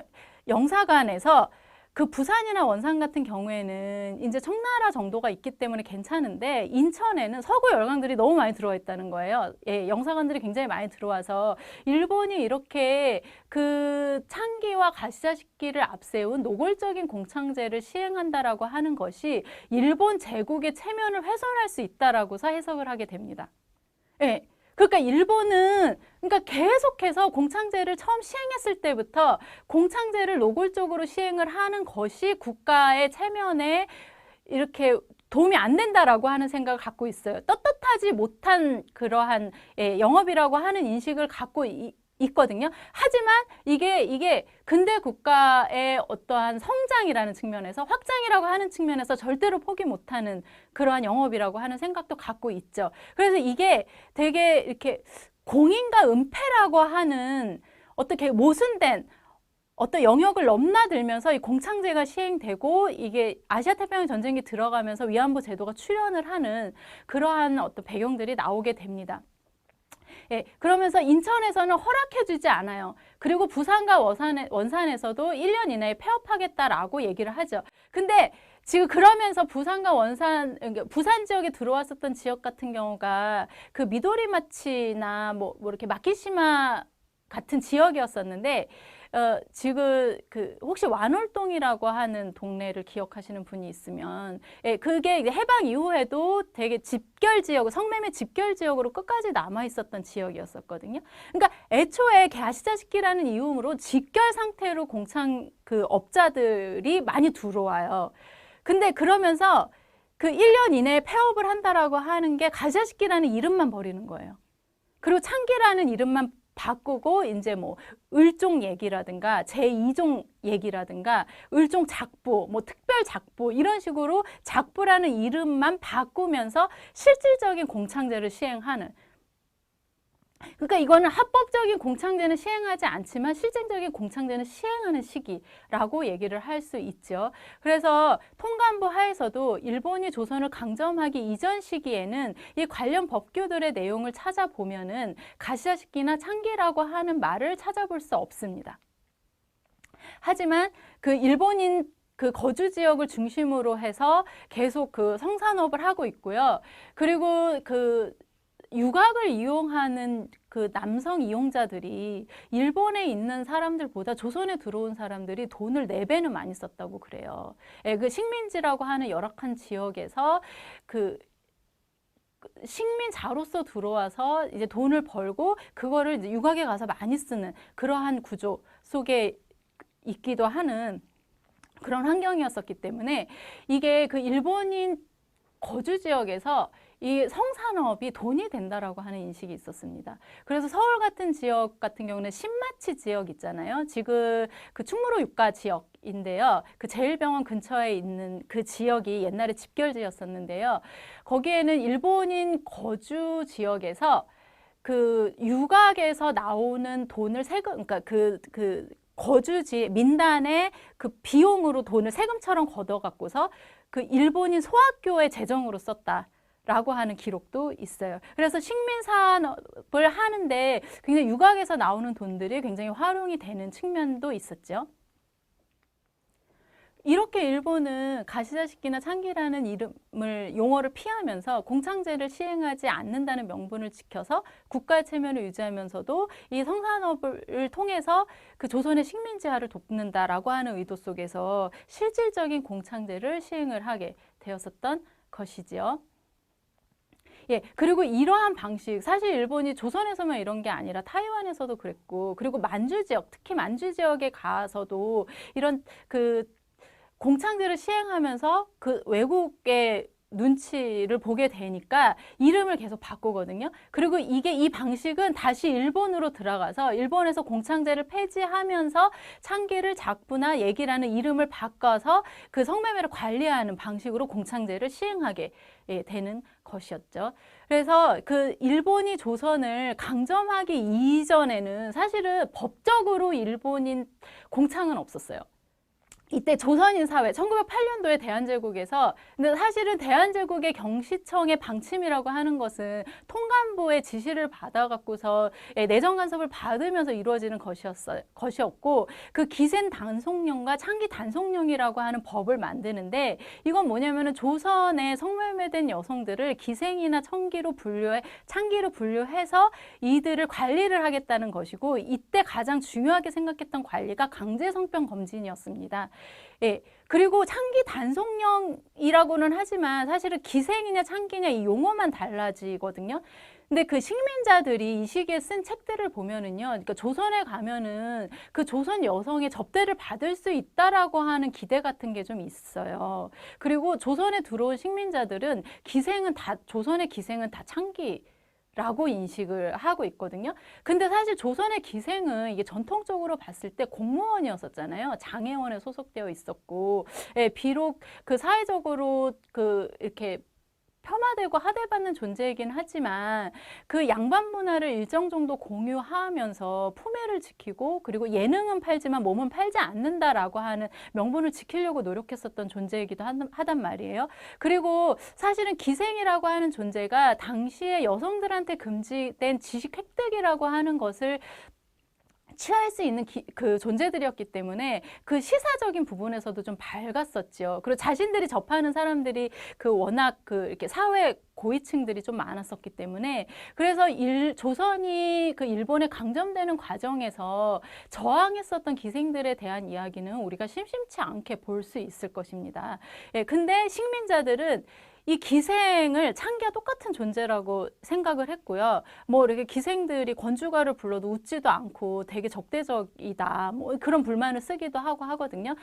영사관에서 그 부산이나 원산 같은 경우에는 이제 청나라 정도가 있기 때문에 괜찮은데 인천에는 서구 열강들이 너무 많이 들어와 있다는 거예요. 예, 영사관들이 굉장히 많이 들어와서 일본이 이렇게 그 창기와 가시자식기를 앞세운 노골적인 공창제를 시행한다라고 하는 것이 일본 제국의 체면을 훼손할 수 있다라고서 해석을 하게 됩니다. 예. 그러니까 일본은 그러니까 계속해서 공창제를 처음 시행했을 때부터 공창제를 노골적으로 시행을 하는 것이 국가의 체면에 이렇게 도움이 안 된다라고 하는 생각을 갖고 있어요. 떳떳하지 못한 그러한 영업이라고 하는 인식을 갖고 있거든요. 하지만 이게 근대 국가의 어떠한 성장이라는 측면에서 확장이라고 하는 측면에서 절대로 포기 못하는 그러한 영업이라고 하는 생각도 갖고 있죠. 그래서 이게 되게 이렇게 공인과 은폐라고 하는 어떻게 모순된 어떤 영역을 넘나들면서 이 공창제가 시행되고 이게 아시아 태평양 전쟁이 들어가면서 위안부 제도가 출현을 하는 그러한 어떤 배경들이 나오게 됩니다. 예, 그러면서 인천에서는 허락해주지 않아요. 그리고 부산과 원산에서도 1년 이내에 폐업하겠다라고 얘기를 하죠. 근데 지금 그러면서 부산과 원산, 부산 지역에 들어왔었던 지역 같은 경우가 그 미도리마치나 뭐 이렇게 마키시마 같은 지역이었었는데 지금 그 혹시 완월동이라고 하는 동네를 기억하시는 분이 있으면 예, 그게 해방 이후에도 되게 집결 지역, 성매매 집결 지역으로 끝까지 남아 있었던 지역이었었거든요. 그러니까 애초에 가시자식기라는 이름으로 집결 상태로 공창 그 업자들이 많이 들어와요. 근데 그러면서 그 1년 이내에 폐업을 한다라고 하는 게 가시자식기라는 이름만 버리는 거예요. 그리고 창기라는 이름만 바꾸고 이제 뭐 을종 얘기라든가 제2종 얘기라든가 을종 작부, 뭐 특별 작부 이런 식으로 작부라는 이름만 바꾸면서 실질적인 공창제를 시행하는 그러니까 이거는 합법적인 공창제는 시행하지 않지만 실질적인 공창제는 시행하는 시기라고 얘기를 할 수 있죠. 그래서 통감부 하에서도 일본이 조선을 강점하기 이전 시기에는 이 관련 법규들의 내용을 찾아보면은 가시자식기나 창기라고 하는 말을 찾아볼 수 없습니다. 하지만 그 일본인 그 거주 지역을 중심으로 해서 계속 그 성산업을 하고 있고요. 그리고 그 유곽을 이용하는 그 남성 이용자들이 일본에 있는 사람들보다 조선에 들어온 사람들이 돈을 4배는 많이 썼다고 그래요. 예, 그 식민지라고 하는 열악한 지역에서 그 식민자로서 들어와서 이제 돈을 벌고 그거를 이제 유곽에 가서 많이 쓰는 그러한 구조 속에 있기도 하는 그런 환경이었었기 때문에 이게 그 일본인 거주 지역에서 이 성산업이 돈이 된다라고 하는 인식이 있었습니다. 그래서 서울 같은 지역 같은 경우는 신마치 지역 있잖아요. 지금 그 충무로 육가 지역인데요. 그 제일병원 근처에 있는 그 지역이 옛날에 집결지였었는데요. 거기에는 일본인 거주 지역에서 그 유곽에서 나오는 돈을 세금, 그러니까 그 거주지 민단의 그 비용으로 돈을 세금처럼 걷어갖고서 그 일본인 소학교의 재정으로 썼다라고 하는 기록도 있어요. 그래서 식민산업을 하는데 굉장히 유곽에서 나오는 돈들이 굉장히 활용이 되는 측면도 있었죠. 이렇게 일본은 가시자식기나 창기라는 이름을 용어를 피하면서 공창제를 시행하지 않는다는 명분을 지켜서 국가의 체면을 유지하면서도 이 성산업을 통해서 그 조선의 식민지화를 돕는다라고 하는 의도 속에서 실질적인 공창제를 시행을 하게 되었었던 것이지요. 예, 그리고 이러한 방식, 사실 일본이 조선에서만 이런 게 아니라 타이완에서도 그랬고, 그리고 만주 지역, 특히 만주 지역에 가서도 이런 그 공창제를 시행하면서 그 외국의 눈치를 보게 되니까 이름을 계속 바꾸거든요. 그리고 이 방식은 다시 일본으로 들어가서 일본에서 공창제를 폐지하면서 창기를 작부나 얘기라는 이름을 바꿔서 그 성매매를 관리하는 방식으로 공창제를 시행하게 되는 것이었죠. 그래서 그 일본이 조선을 강점하기 이전에는 사실은 법적으로 일본인 공창은 없었어요. 이때 조선인 사회 1908년도에 대한제국에서 근데 사실은 대한제국의 경시청의 방침이라고 하는 것은 통감부의 지시를 받아갖고서 내정 간섭을 받으면서 이루어지는 것이었고 그 기생 단속령과 창기 단속령이라고 하는 법을 만드는데 이건 뭐냐면은 조선의 성매매된 여성들을 기생이나 창기로 분류해서 이들을 관리를 하겠다는 것이고 이때 가장 중요하게 생각했던 관리가 강제 성병 검진이었습니다. 예, 그리고 창기 단속령이라고는 하지만 사실은 기생이냐 창기냐 이 용어만 달라지거든요. 근데 그 식민자들이 이 시기에 쓴 책들을 보면은요, 그러니까 조선에 가면은 그 조선 여성의 접대를 받을 수 있다라고 하는 기대 같은 게 좀 있어요. 그리고 조선에 들어온 식민자들은 조선의 기생은 다 창기. 라고 인식을 하고 있거든요. 근데 사실 조선의 기생은 이게 전통적으로 봤을 때 공무원이었었잖아요. 장애원에 소속되어 있었고, 예, 비록 그 사회적으로 이렇게 폄하되고 하대받는 존재이긴 하지만 그 양반 문화를 일정 정도 공유하면서 품위를 지키고 그리고 예능은 팔지만 몸은 팔지 않는다라고 하는 명분을 지키려고 노력했었던 존재이기도 하단 말이에요. 그리고 사실은 기생이라고 하는 존재가 당시에 여성들한테 금지된 지식 획득이라고 하는 것을 취할 수 있는 그 존재들이었기 때문에 그 시사적인 부분에서도 좀 밝았었죠. 그리고 자신들이 접하는 사람들이 워낙 이렇게 사회 고위층들이 좀 많았었기 때문에 그래서 조선이 그 일본에 강점되는 과정에서 저항했었던 기생들에 대한 이야기는 우리가 심심치 않게 볼 수 있을 것입니다. 예, 근데 식민자들은 이 기생을 창기와 똑같은 존재라고 생각을 했고요. 뭐 이렇게 기생들이 건주가를 불러도 웃지도 않고 되게 적대적이다. 뭐 그런 불만을 쓰기도 하고 하거든요.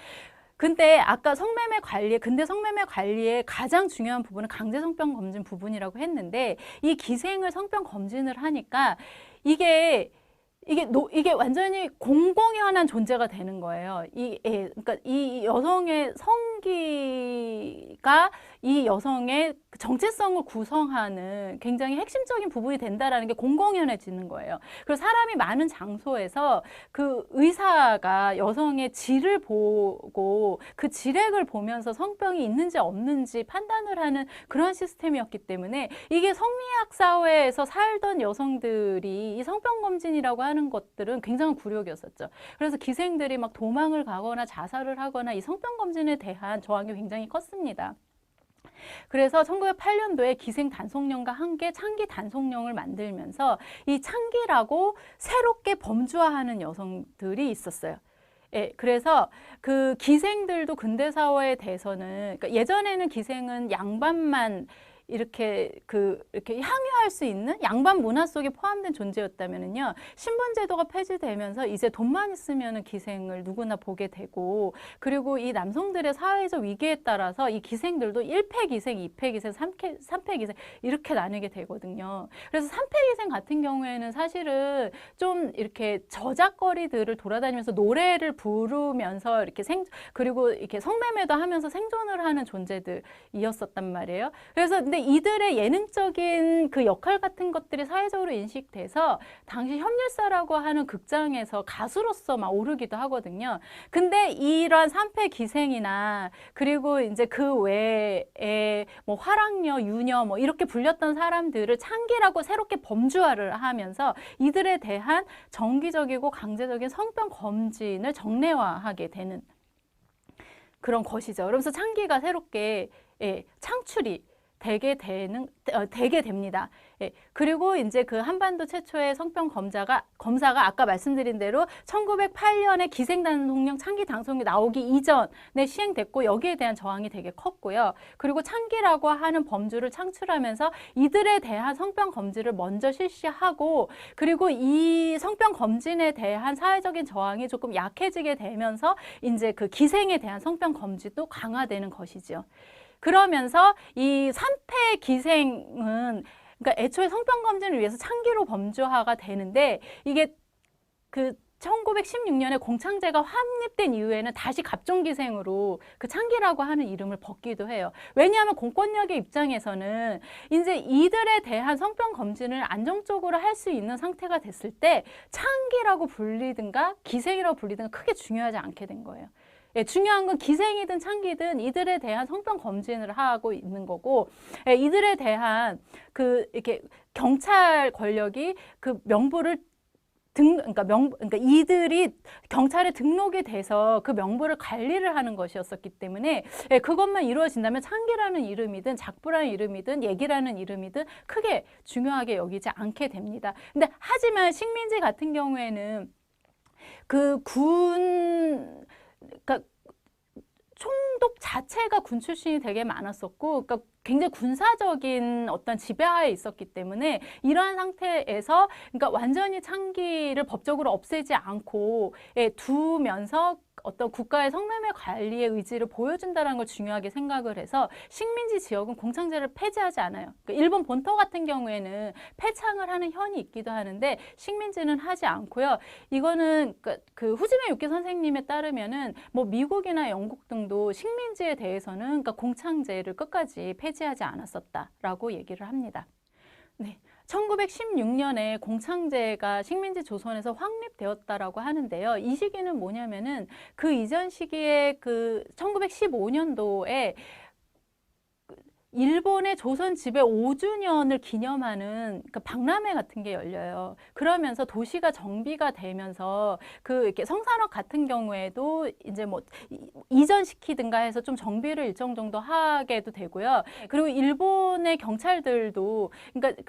근데 아까 근대 성매매 관리의 가장 중요한 부분은 강제 성병 검진 부분이라고 했는데 이 기생을 성병 검진을 하니까 이게 완전히 공공연한 존재가 되는 거예요. 그러니까 이 여성의 성기가 이 여성의 정체성을 구성하는 굉장히 핵심적인 부분이 된다라는 게 공공연해지는 거예요. 그리고 사람이 많은 장소에서 그 의사가 여성의 질을 보고 그 질액을 보면서 성병이 있는지 없는지 판단을 하는 그런 시스템이었기 때문에 이게 성미학 사회에서 살던 여성들이 이 성병 검진이라고 하는 것들은 굉장한 굴욕이었었죠. 그래서 기생들이 막 도망을 가거나 자살을 하거나 이 성병 검진에 대한 저항이 굉장히 컸습니다. 그래서 1908년도에 기생 단속령과 함께 창기 단속령을 만들면서 이 창기라고 새롭게 범주화하는 여성들이 있었어요. 예, 그래서 그 기생들도 근대사회에 대해서는, 그러니까 예전에는 기생은 양반만 이렇게 향유할 수 있는 양반 문화 속에 포함된 존재였다면은요, 신분제도가 폐지되면서 이제 돈만 있으면은 기생을 누구나 보게 되고, 그리고 이 남성들의 사회적 위기에 따라서 이 기생들도 1패 기생, 2패 기생, 3패 기생 이렇게 나뉘게 되거든요. 그래서 3패 기생 같은 경우에는 사실은 좀 이렇게 저작거리들을 돌아다니면서 노래를 부르면서 그리고 이렇게 성매매도 하면서 생존을 하는 존재들이었었단 말이에요. 그래서 근데 이들의 예능적인 그 역할 같은 것들이 사회적으로 인식돼서 당시 협률사라고 하는 극장에서 가수로서 막 오르기도 하거든요. 근데 이러한 삼패 기생이나 그리고 이제 그 외에 뭐 화랑녀, 유녀 뭐 이렇게 불렸던 사람들을 창기라고 새롭게 범주화를 하면서 이들에 대한 정기적이고 강제적인 성병 검진을 정례화하게 되는 그런 것이죠. 그러면서 창기가 새롭게 창출이 되게 됩니다. 예, 그리고 이제 그 한반도 최초의 성병 검사가 아까 말씀드린 대로 1908년에 기생단속령, 창기단속령이 나오기 이전에 시행됐고, 여기에 대한 저항이 되게 컸고요. 그리고 창기라고 하는 범주를 창출하면서 이들에 대한 성병 검진을 먼저 실시하고, 그리고 이 성병 검진에 대한 사회적인 저항이 조금 약해지게 되면서 이제 그 기생에 대한 성병 검진도 강화되는 것이죠. 그러면서 이 3패 기생은, 그러니까 애초에 성병 검진을 위해서 창기로 범주화가 되는데, 이게 그 1916년에 공창제가 확립된 이후에는 다시 갑종기생으로 그 창기라고 하는 이름을 벗기도 해요. 왜냐하면 공권력의 입장에서는 이제 이들에 대한 성병 검진을 안정적으로 할 수 있는 상태가 됐을 때 창기라고 불리든가 기생이라고 불리든가 크게 중요하지 않게 된 거예요. 예, 중요한 건 기생이든 창기든 이들에 대한 성병 검진을 하고 있는 거고, 예, 이들에 대한 이렇게 경찰 권력이 그 명부를 그러니까 이들이 경찰에 등록이 돼서 그 명부를 관리를 하는 것이었었기 때문에, 예, 그것만 이루어진다면 창기라는 이름이든 작부라는 이름이든 얘기라는 이름이든 크게 중요하게 여기지 않게 됩니다. 근데 하지만 식민지 같은 경우에는 그러니까 총독 자체가 군 출신이 되게 많았었고, 그러니까 굉장히 군사적인 어떤 지배하에 있었기 때문에 이러한 상태에서, 그러니까 완전히 창기를 법적으로 없애지 않고 두면서 어떤 국가의 성매매 관리의 의지를 보여준다는 걸 중요하게 생각을 해서 식민지 지역은 공창제를 폐지하지 않아요. 그러니까 일본 본토 같은 경우에는 폐창을 하는 현이 있기도 하는데 식민지는 하지 않고요. 이거는 그 후지메 유키 선생님에 따르면은 뭐 미국이나 영국 등도 식민지에 대해서는 그러니까 공창제를 끝까지 폐지하지 않았었다라고 얘기를 합니다. 네. 1916년에 공창제가 식민지 조선에서 확립되었다라고 하는데요. 이 시기는 뭐냐면은 그 이전 시기에 그 1915년도에 일본의 조선 지배 5주년을 기념하는 그 박람회 같은 게 열려요. 그러면서 도시가 정비가 되면서 이렇게 성산업 같은 경우에도 이제 뭐 이전시키든가 해서 좀 정비를 일정 정도 하게도 되고요. 그리고 일본의 경찰들도, 그러니까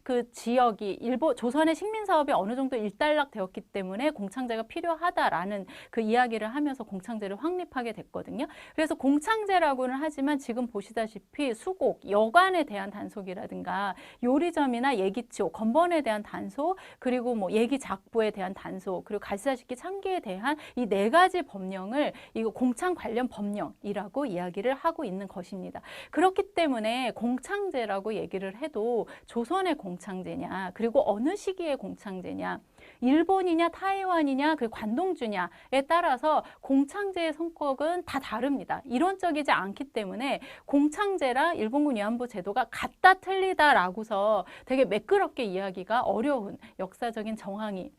그 지역이 조선의 식민 사업이 어느 정도 일단락되었기 때문에 공창제가 필요하다라는 그 이야기를 하면서 공창제를 확립하게 됐거든요. 그래서 공창제라고는 하지만 지금 보시다시피 수곡, 여관에 대한 단속이라든가 요리점이나 예기치, 건번에 대한 단속, 그리고 뭐 예기작부에 대한 단속, 그리고 가시다시피 창기에 대한 이 4가지 법령을 이거 공창 관련 법령이라고 이야기를 하고 있는 것입니다. 그렇기 때문에 공창제라고 얘기를 해도 조선의 공창제냐, 그리고 어느 시기의 공창제냐, 일본이냐 타이완이냐 그리고 관동주냐에 따라서 공창제의 성격은 다 다릅니다. 이론적이지 않기 때문에 공창제랑 일본군 위안부 제도가 같다 틀리다라고서 되게 매끄럽게 이야기가 어려운 역사적인 정황이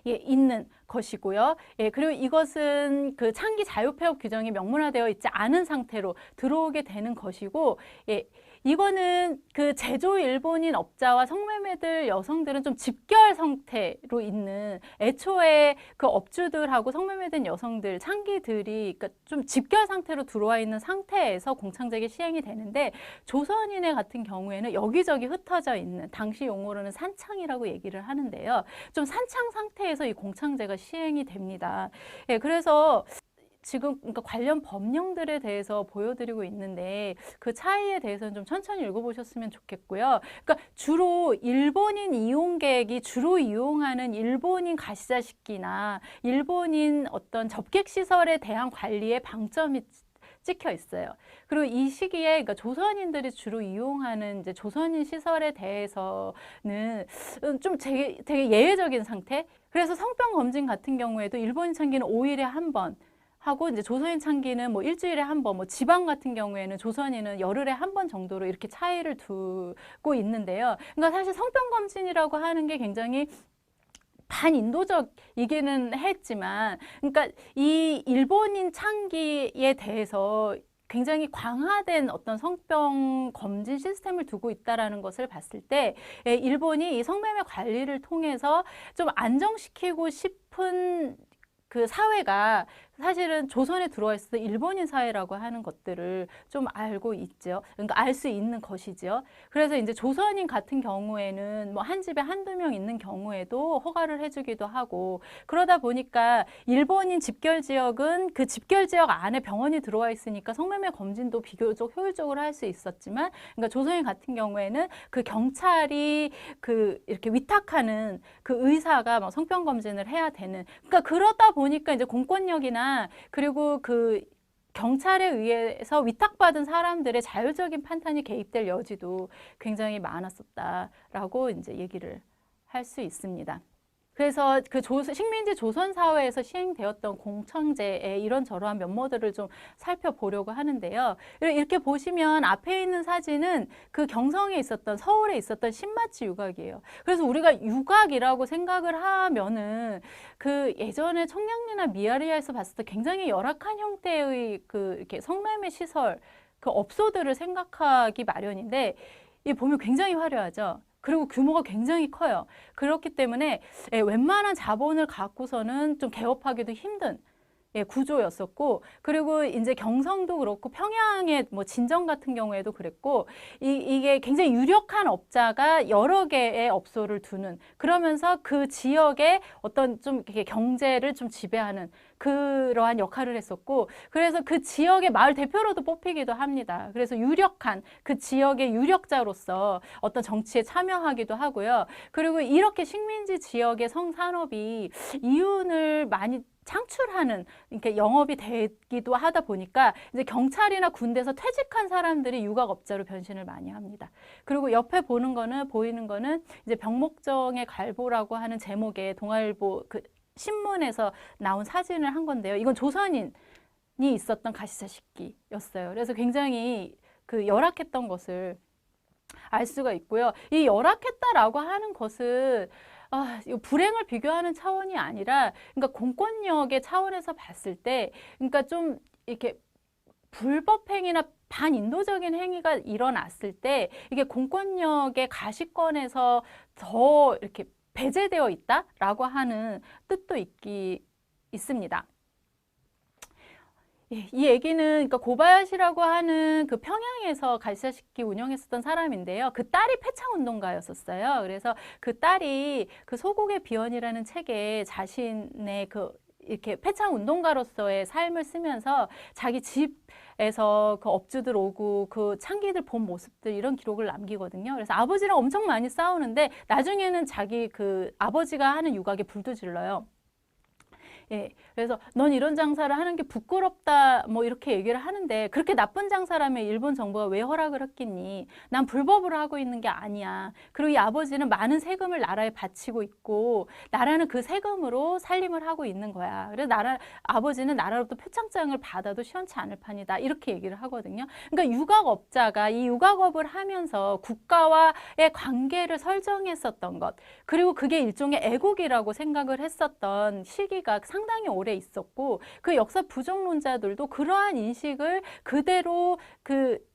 있는 것이고요. 예, 그리고 이것은 그 창기 자유폐업 규정이 명문화되어 있지 않은 상태로 들어오게 되는 것이고, 예, 이거는 그 제조 일본인 업자와 성매매들 여성들은 좀 집결 상태로 있는, 애초에 그 업주들하고 성매매된 여성들, 창기들이 그러니까 좀 집결 상태로 들어와 있는 상태에서 공창제가 시행이 되는데, 조선인의 같은 경우에는 여기저기 흩어져 있는, 당시 용어로는 산창이라고 얘기를 하는데요. 좀 산창 상태에서 이 공창제가 시행이 됩니다. 예, 그래서 지금 그러니까 관련 법령들에 대해서 보여드리고 있는데 그 차이에 대해서는 좀 천천히 읽어보셨으면 좋겠고요. 그러니까 주로 일본인 이용객이 주로 이용하는 일본인 가시자식기나 일본인 어떤 접객 시설에 대한 관리에 방점이 찍혀 있어요. 그리고 이 시기에 그러니까 조선인들이 주로 이용하는 이제 조선인 시설에 대해서는 좀 되게 예외적인 상태. 그래서 성병 검진 같은 경우에도 일본인 창기는 5일에 한 번 하고, 이제 조선인 창기는 뭐 일주일에 한 번, 뭐 지방 같은 경우에는 조선인은 열흘에 한 번 정도로 이렇게 차이를 두고 있는데요. 그러니까 사실 성병 검진이라고 하는 게 굉장히 반인도적이기는 했지만, 그러니까 이 일본인 창기에 대해서 굉장히 강화된 어떤 성병 검진 시스템을 두고 있다라는 것을 봤을 때, 일본이 이 성매매 관리를 통해서 좀 안정시키고 싶은 그 사회가 사실은 조선에 들어와 있어서 일본인 사회라고 하는 것들을 좀 알고 있죠. 그러니까 알 수 있는 것이죠. 그래서 이제 조선인 같은 경우에는 뭐 한 집에 한두 명 있는 경우에도 허가를 해주기도 하고, 그러다 보니까 일본인 집결 지역은 그 집결 지역 안에 병원이 들어와 있으니까 성매매 검진도 비교적 효율적으로 할 수 있었지만, 그러니까 조선인 같은 경우에는 그 경찰이 그 이렇게 위탁하는 그 의사가 막 성병 검진을 해야 되는, 그러니까 그러다 보니까 이제 공권력이나 그리고 그 경찰에 의해서 위탁받은 사람들의 자율적인 판단이 개입될 여지도 굉장히 많았었다라고 이제 얘기를 할 수 있습니다. 그래서 그 식민지 조선 사회에서 시행되었던 공창제의 이런저러한 면모들을 좀 살펴보려고 하는데요. 이렇게 보시면 앞에 있는 사진은 그 경성에 있었던, 서울에 있었던 신마치 유곽이에요. 그래서 우리가 유곽이라고 생각을 하면은 그 예전에 청량리나 미아리아에서 봤을 때 굉장히 열악한 형태의 그 이렇게 성매매 시설, 그 업소들을 생각하기 마련인데, 이 보면 굉장히 화려하죠. 그리고 규모가 굉장히 커요. 그렇기 때문에 웬만한 자본을 갖고서는 좀 개업하기도 힘든 구조였었고, 그리고 이제 경성도 그렇고 평양의 뭐 진정 같은 경우에도 그랬고, 이게 굉장히 유력한 업자가 여러 개의 업소를 두는, 그러면서 그 지역의 어떤 좀 이렇게 경제를 좀 지배하는 그러한 역할을 했었고, 그래서 그 지역의 마을 대표로도 뽑히기도 합니다. 그래서 유력한 그 지역의 유력자로서 어떤 정치에 참여하기도 하고요. 그리고 이렇게 식민지 지역의 성산업이 이윤을 많이 창출하는, 그러니까 영업이 되기도 하다 보니까 이제 경찰이나 군대에서 퇴직한 사람들이 유곽업자로 변신을 많이 합니다. 그리고 옆에 보이는 거는 이제 병목정의 갈보라고 하는 제목의 동아일보 그 신문에서 나온 사진을 한 건데요. 이건 조선인이 있었던 가시자식기였어요. 그래서 굉장히 그 열악했던 것을 알 수가 있고요. 이 열악했다라고 하는 것은 이거 불행을 비교하는 차원이 아니라, 그러니까 공권력의 차원에서 봤을 때, 그러니까 좀 이렇게 불법 행위나 반인도적인 행위가 일어났을 때 이게 공권력의 가시권에서 더 이렇게 배제되어 있다라고 하는 뜻도 있습니다. 이 얘기는 그러니까 고바야시라고 하는 그 평양에서 가시자식기 운영했었던 사람인데요. 그 딸이 패창운동가였었어요. 그래서 그 딸이 그 소국의 비원이라는 책에 자신의 그 이렇게 패창운동가로서의 삶을 쓰면서 자기 집에서 그 업주들 오고 그 창기들 본 모습들, 이런 기록을 남기거든요. 그래서 아버지랑 엄청 많이 싸우는데 나중에는 자기 그 아버지가 하는 유곽에 불도 질러요. 예, 그래서 넌 이런 장사를 하는 게 부끄럽다 뭐 이렇게 얘기를 하는데, 그렇게 나쁜 장사라면 일본 정부가 왜 허락을 했겠니? 난 불법으로 하고 있는 게 아니야. 그리고 이 아버지는 많은 세금을 나라에 바치고 있고 나라는 그 세금으로 살림을 하고 있는 거야. 그래서 아버지는 나라로부터 표창장을 받아도 시원치 않을 판이다, 이렇게 얘기를 하거든요. 그러니까 유곽업자가 이 유곽업을 하면서 국가와의 관계를 설정했었던 것, 그리고 그게 일종의 애국이라고 생각을 했었던 시기가 상당히 오래 있었고 그 역사 부정론자들도 그러한 인식을 그대로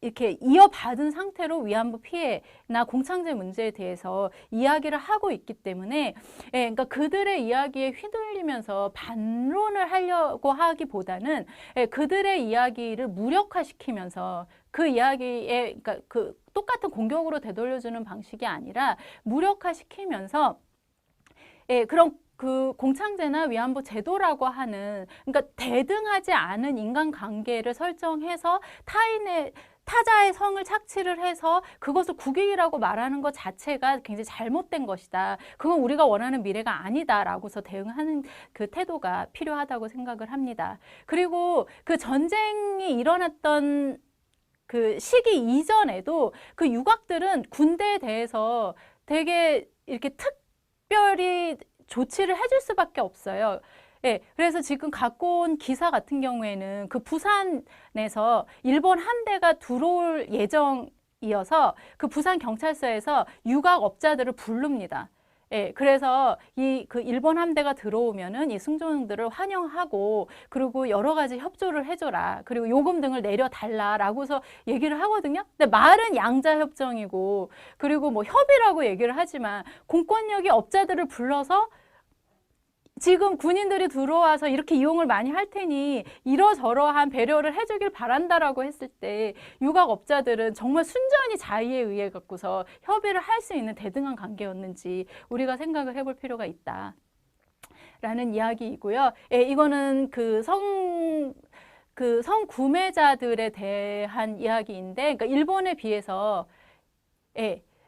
이렇게 이어받은 상태로 위안부 피해나 공창제 문제에 대해서 이야기를 하고 있기 때문에 그러니까 그들의 이야기에 휘둘리면서 반론을 하려고 하기보다는 그들의 이야기를 무력화시키면서 그 이야기에 그러니까 그 똑같은 공격으로 되돌려주는 방식이 아니라 무력화시키면서 그런 그 공창제나 위안부 제도라고 하는 그러니까 대등하지 않은 인간관계를 설정해서 타자의 성을 착취를 해서 그것을 국익이라고 말하는 것 자체가 굉장히 잘못된 것이다. 그건 우리가 원하는 미래가 아니다라고서 대응하는 그 태도가 필요하다고 생각을 합니다. 그리고 그 전쟁이 일어났던 그 시기 이전에도 그 유각들은 군대에 대해서 되게 이렇게 특별히 조치를 해줄 수밖에 없어요. 그래서 지금 갖고 온 기사 같은 경우에는 그 부산에서 일본 함대가 들어올 예정이어서 그 부산 경찰서에서 유각업자들을 부릅니다. 그래서 그 일본 함대가 들어오면은 이 승조원들을 환영하고 그리고 여러 가지 협조를 해줘라. 그리고 요금 등을 내려달라라고서 얘기를 하거든요. 근데 말은 양자협정이고 그리고 뭐 협의라고 얘기를 하지만 공권력이 업자들을 불러서 지금 군인들이 들어와서 이렇게 이용을 많이 할 테니 이러저러한 배려를 해주길 바란다라고 했을 때 유각업자들은 정말 순전히 자의에 의해 갖고서 협의를 할 수 있는 대등한 관계였는지 우리가 생각을 해볼 필요가 있다. 라는 이야기이고요. 이거는 성구매자들에 대한 이야기인데, 그러니까 일본에 비해서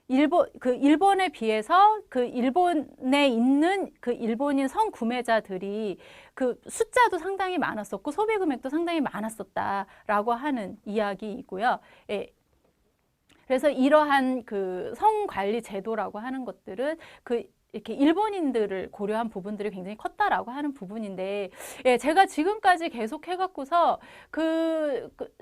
일본에 비해서 그 일본에 있는 그 일본인 성구매자들이 그 숫자도 상당히 많았었고 소비 금액도 상당히 많았었다라고 하는 이야기이고요. 그래서 이러한 그 성관리 제도라고 하는 것들은 이렇게 일본인들을 고려한 부분들이 굉장히 컸다라고 하는 부분인데, 제가 지금까지 계속 해갖고서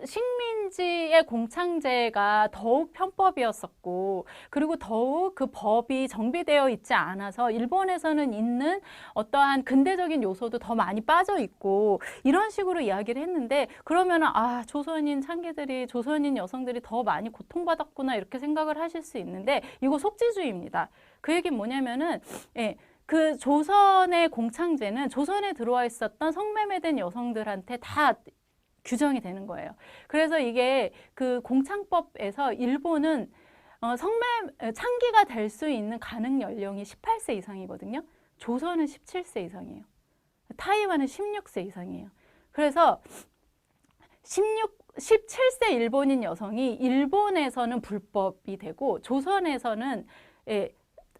식민지의 공창제가 더욱 편법이었었고, 그리고 더욱 그 법이 정비되어 있지 않아서 일본에서는 있는 어떠한 근대적인 요소도 더 많이 빠져 있고, 이런 식으로 이야기를 했는데, 그러면은, 조선인 창기들이, 조선인 여성들이 더 많이 고통받았구나, 이렇게 생각을 하실 수 있는데, 이거 속지주의입니다. 그 얘기는 뭐냐면은, 그 조선의 공창제는 조선에 들어와 있었던 성매매된 여성들한테 다 규정이 되는 거예요. 그래서 이게 그 공창법에서 일본은 창기가 될 수 있는 가능 연령이 18세 이상이거든요. 조선은 17세 이상이에요. 타이완은 16세 이상이에요. 그래서 17세 일본인 여성이 일본에서는 불법이 되고 조선에서는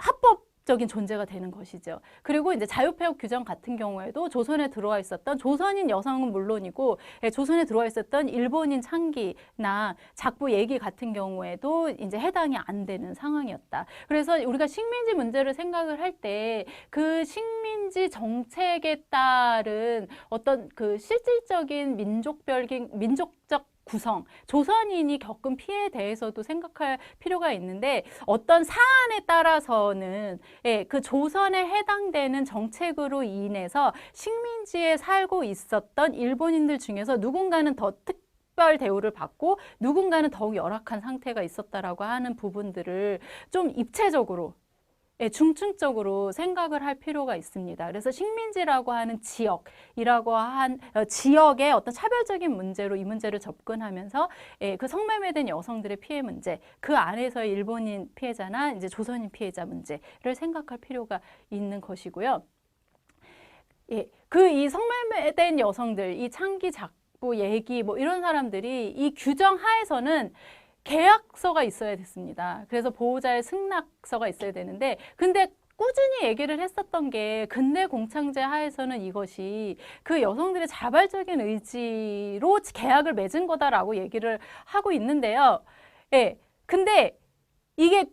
합법적인 존재가 되는 것이죠. 그리고 이제 자유폐업 규정 같은 경우에도 조선에 들어와 있었던 조선인 여성은 물론이고 조선에 들어와 있었던 일본인 창기나 작부 얘기 같은 경우에도 이제 해당이 안 되는 상황이었다. 그래서 우리가 식민지 문제를 생각을 할 때 그 식민지 정책에 따른 어떤 그 실질적인 민족적 구성, 조선인이 겪은 피해에 대해서도 생각할 필요가 있는데 어떤 사안에 따라서는 그 조선에 해당되는 정책으로 인해서 식민지에 살고 있었던 일본인들 중에서 누군가는 더 특별 대우를 받고 누군가는 더욱 열악한 상태가 있었다라고 하는 부분들을 좀 입체적으로 중층적으로 생각을 할 필요가 있습니다. 그래서 식민지라고 하는 지역의 어떤 차별적인 문제로 이 문제를 접근하면서 그 성매매된 여성들의 피해 문제, 그 안에서 일본인 피해자나 이제 조선인 피해자 문제를 생각할 필요가 있는 것이고요. 이 성매매된 여성들, 이 창기 작부 얘기 뭐 이런 사람들이 이 규정 하에서는 계약서가 있어야 됐습니다. 그래서 보호자의 승낙서가 있어야 되는데 근데 꾸준히 얘기를 했었던 게 근대 공창제 하에서는 이것이 그 여성들의 자발적인 의지로 계약을 맺은 거다라고 얘기를 하고 있는데요. 근데 이게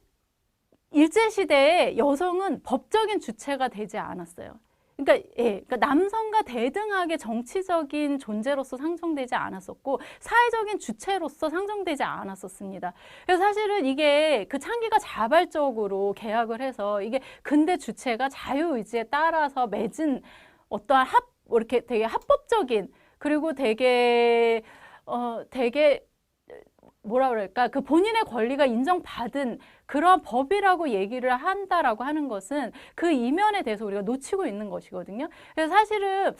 일제시대에 여성은 법적인 주체가 되지 않았어요. 그러니까 남성과 대등하게 정치적인 존재로서 상정되지 않았었고 사회적인 주체로서 상정되지 않았었습니다. 그래서 사실은 이게 그 창기가 자발적으로 계약을 해서 이게 근대 주체가 자유의지에 따라서 맺은 어떠한 뭐 이렇게 되게 합법적인, 그리고 되게 되게 뭐라 그럴까, 그 본인의 권리가 인정받은 그런 법이라고 얘기를 한다라고 하는 것은 그 이면에 대해서 우리가 놓치고 있는 것이거든요. 그래서 사실은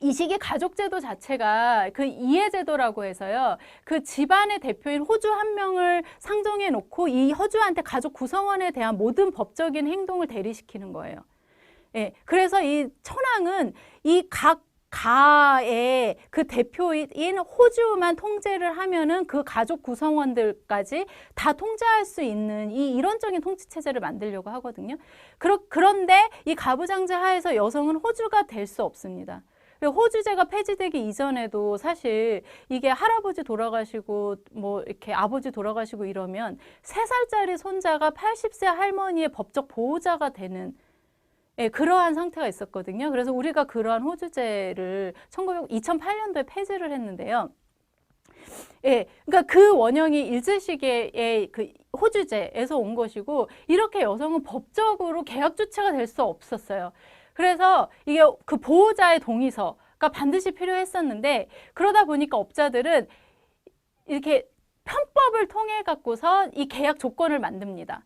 이 시기 가족제도 자체가 그 이해제도라고 해서요, 그 집안의 대표인 호주 한 명을 상정해 놓고 이 호주한테 가족 구성원에 대한 모든 법적인 행동을 대리시키는 거예요. 예, 그래서 이 천황은 이 각 가의 그 대표인 호주만 통제를 하면은 그 가족 구성원들까지 다 통제할 수 있는 이 이론적인 통치 체제를 만들려고 하거든요. 그런데 이 가부장제 하에서 여성은 호주가 될 수 없습니다. 호주제가 폐지되기 이전에도 사실 이게 할아버지 돌아가시고 뭐 이렇게 아버지 돌아가시고 이러면 3살짜리 손자가 80세 할머니의 법적 보호자가 되는, 예, 그러한 상태가 있었거든요. 그래서 우리가 그러한 호주제를 2008년도에 폐지를 했는데요. 예, 그러니까 그 원형이 일제시기의 그 호주제에서 온 것이고, 이렇게 여성은 법적으로 계약 주체가 될 수 없었어요. 그래서 이게 그 보호자의 동의서가 반드시 필요했었는데, 그러다 보니까 업자들은 이렇게 편법을 통해 갖고서 이 계약 조건을 만듭니다.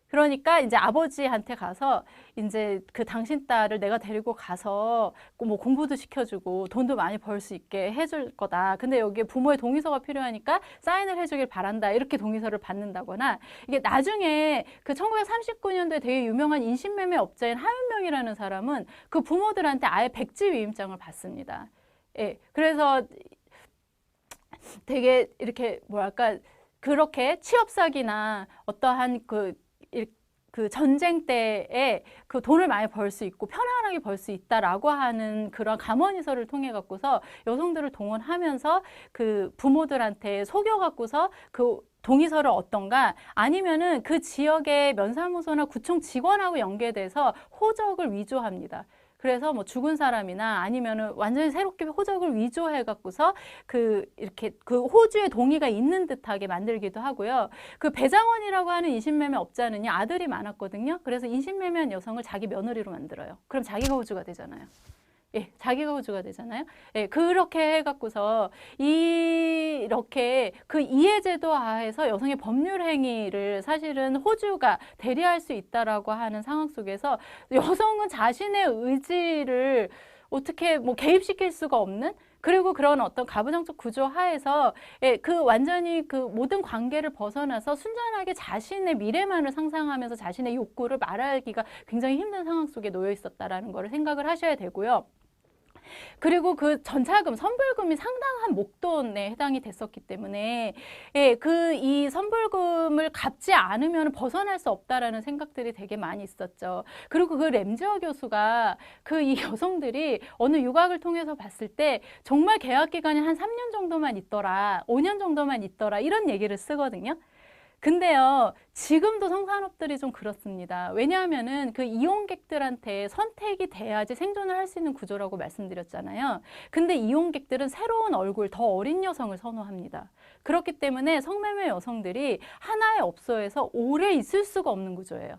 그러니까 이제 아버지한테 가서 이제 그 당신 딸을 내가 데리고 가서 뭐 공부도 시켜주고 돈도 많이 벌 수 있게 해줄 거다. 근데 여기에 부모의 동의서가 필요하니까 사인을 해주길 바란다. 이렇게 동의서를 받는다거나, 이게 나중에 그 1939년도에 되게 유명한 인신매매 업자인 하윤명이라는 사람은 그 부모들한테 아예 백지 위임장을 받습니다. 예, 그래서 되게 이렇게 뭐랄까, 그렇게 취업 사기나 어떠한 그 전쟁 때에 그 돈을 많이 벌 수 있고 편안하게 벌 수 있다라고 하는 그런 감언이서를 통해 갖고서 여성들을 동원하면서 그 부모들한테 속여 갖고서 그 동의서를 얻던가, 아니면은 그 지역의 면사무소나 구청 직원하고 연계돼서 호적을 위조합니다. 그래서 뭐 죽은 사람이나 아니면은 완전히 새롭게 호적을 위조해 갖고서 이렇게 그 호주의 동의가 있는 듯하게 만들기도 하고요. 그 배장원이라고 하는 인신매매 업자는요, 아들이 많았거든요. 그래서 인신매매한 여성을 자기 며느리로 만들어요. 그럼 자기가 호주가 되잖아요. 예, 자기가 호주가 되잖아요. 예, 그렇게 해갖고서 이렇게 그 이해제도 하에서 여성의 법률 행위를 사실은 호주가 대리할 수 있다라고 하는 상황 속에서 여성은 자신의 의지를 어떻게 뭐 개입시킬 수가 없는, 그리고 그런 어떤 가부장적 구조 하에서, 예, 그 완전히 그 모든 관계를 벗어나서 순전하게 자신의 미래만을 상상하면서 자신의 욕구를 말하기가 굉장히 힘든 상황 속에 놓여 있었다라는 걸 생각을 하셔야 되고요. 그리고 그 전차금, 선불금이 상당한 목돈에 해당이 됐었기 때문에, 예, 이 선불금을 갚지 않으면 벗어날 수 없다라는 생각들이 되게 많이 있었죠. 그리고 그 램지어 교수가 이 여성들이 어느 유곽을 통해서 봤을 때 정말 계약 기간이 한 3년 정도만 있더라, 5년 정도만 있더라, 이런 얘기를 쓰거든요. 근데요, 지금도 성산업들이 좀 그렇습니다. 왜냐하면은 그 이용객들한테 선택이 돼야지 생존을 할 수 있는 구조라고 말씀드렸잖아요. 근데 이용객들은 새로운 얼굴, 더 어린 여성을 선호합니다. 그렇기 때문에 성매매 여성들이 하나의 업소에서 오래 있을 수가 없는 구조예요.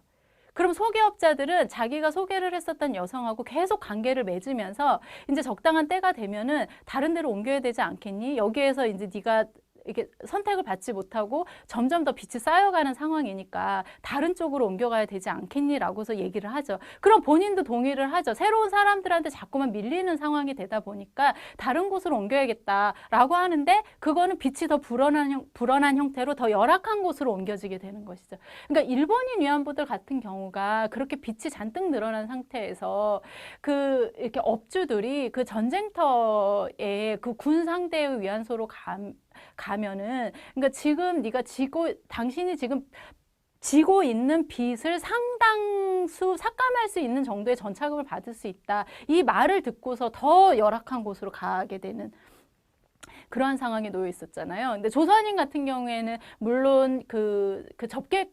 그럼 소개업자들은 자기가 소개를 했었던 여성하고 계속 관계를 맺으면서 이제 적당한 때가 되면은 다른 데로 옮겨야 되지 않겠니? 여기에서 이제 네가 이게 선택을 받지 못하고 점점 더 빚이 쌓여가는 상황이니까 다른 쪽으로 옮겨가야 되지 않겠니라고서 얘기를 하죠. 그럼 본인도 동의를 하죠. 새로운 사람들한테 자꾸만 밀리는 상황이 되다 보니까 다른 곳으로 옮겨야겠다라고 하는데, 그거는 빚이 더 불어난 형태로 더 열악한 곳으로 옮겨지게 되는 것이죠. 그러니까 일본인 위안부들 같은 경우가 그렇게 빚이 잔뜩 늘어난 상태에서 이렇게 업주들이 그 전쟁터에 그 군 상대의 위안소로 가면은, 그러니까 지금 당신이 지금 지고 있는 빚을 상당수 삭감할 수 있는 정도의 전차금을 받을 수 있다, 이 말을 듣고서 더 열악한 곳으로 가게 되는 그러한 상황에 놓여 있었잖아요. 근데 조선인 같은 경우에는 물론 접객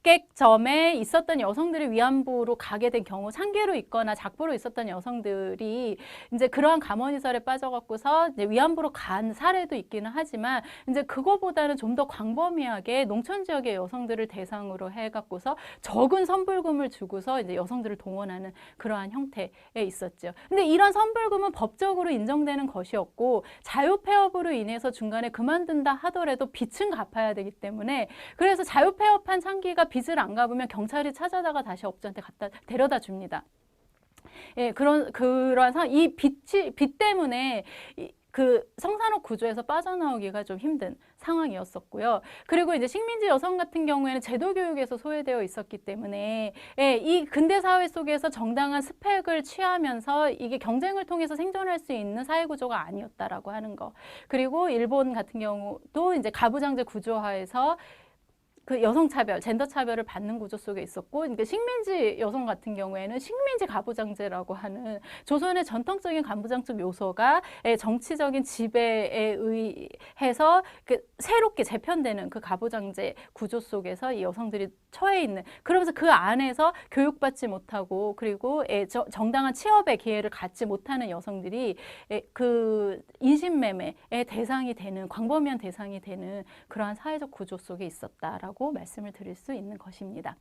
접객점에 있었던 여성들이 위안부로 가게 된 경우, 상계로 있거나 작부로 있었던 여성들이 이제 그러한 감언이설에 빠져갖고서 이제 위안부로 간 사례도 있기는 하지만, 이제 그거보다는 좀 더 광범위하게 농촌 지역의 여성들을 대상으로 해갖고서 적은 선불금을 주고서 이제 여성들을 동원하는 그러한 형태에 있었죠. 근데 이런 선불금은 법적으로 인정되는 것이었고, 자유폐업으로 인해서 중간에 그만둔다 하더라도 빚은 갚아야 되기 때문에, 그래서 자유폐업한 상기가 빚을 안 갚으면 경찰이 찾아다가 다시 업주한테 갖다 데려다 줍니다. 예, 그러한 상황, 이 빚 때문에 그 성산업 구조에서 빠져나오기가 좀 힘든 상황이었었고요. 그리고 이제 식민지 여성 같은 경우에는 제도 교육에서 소외되어 있었기 때문에, 예, 이 근대 사회 속에서 정당한 스펙을 취하면서 이게 경쟁을 통해서 생존할 수 있는 사회 구조가 아니었다라고 하는 거. 그리고 일본 같은 경우도 이제 가부장제 구조화에서 그 여성차별, 젠더차별을 받는 구조 속에 있었고, 그러니까 식민지 여성 같은 경우에는 식민지 가부장제라고 하는 조선의 전통적인 가부장적 요소가 정치적인 지배에 의해서 그 새롭게 재편되는 그 가부장제 구조 속에서 이 여성들이 처해 있는, 그러면서 그 안에서 교육받지 못하고, 그리고 정당한 취업의 기회를 갖지 못하는 여성들이 그 인신매매의 대상이 되는, 광범위한 대상이 되는 그러한 사회적 구조 속에 있었다라고 말씀을 드릴 수 있는 것입니다.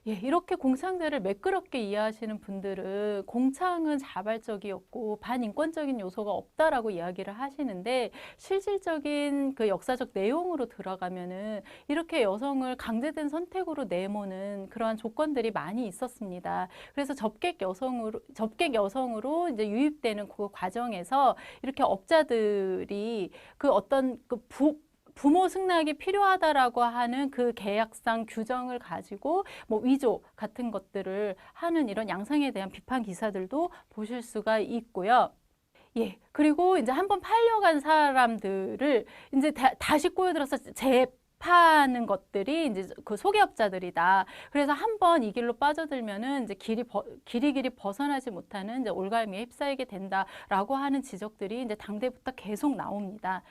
예, 이렇게 공창제를 매끄럽게 이해하시는 분들은 공창은 자발적이었고 반인권적인 요소가 없다라고 이야기를 하시는데, 실질적인 그 역사적 내용으로 들어가면은 이렇게 여성을 강제된 선택으로 내모는 그러한 조건들이 많이 있었습니다. 그래서 접객 여성으로 이제 유입되는 그 과정에서 이렇게 업자들이 그 어떤 그 부모 승낙이 필요하다라고 하는 그 계약상 규정을 가지고 뭐 위조 같은 것들을 하는 이런 양상에 대한 비판 기사들도 보실 수가 있고요. 예, 그리고 이제 한번 팔려간 사람들을 이제 다시 꼬여들어서 재파는 것들이 이제 그 소개업자들이다. 그래서 한번 이 길로 빠져들면은 이제 길이 벗어나지 못하는 이제 올갈미에 휩싸이게 된다라고 하는 지적들이 이제 당대부터 계속 나옵니다.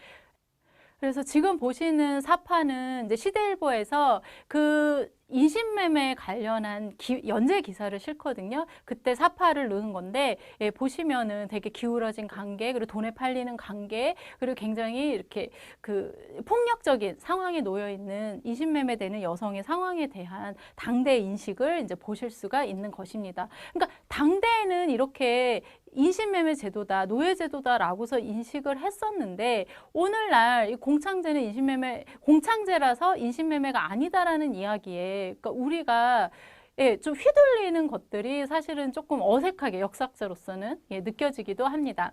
그래서 지금 보시는 사파는 이제 시대일보에서 그 인신매매 관련한 연재 기사를 실거든요. 그때 사파를 넣은 건데, 예, 보시면은 되게 기울어진 관계, 그리고 돈에 팔리는 관계, 그리고 굉장히 이렇게 그 폭력적인 상황에 놓여 있는 인신매매되는 여성의 상황에 대한 당대 인식을 이제 보실 수가 있는 것입니다. 그러니까 당대에는 이렇게 인신매매 제도다, 노예 제도다라고서 인식을 했었는데, 오늘날 이 공창제라서 인신매매가 아니다라는 이야기에, 그러니까 우리가 좀 휘둘리는 것들이 사실은 조금 어색하게 역사학자로서는 느껴지기도 합니다.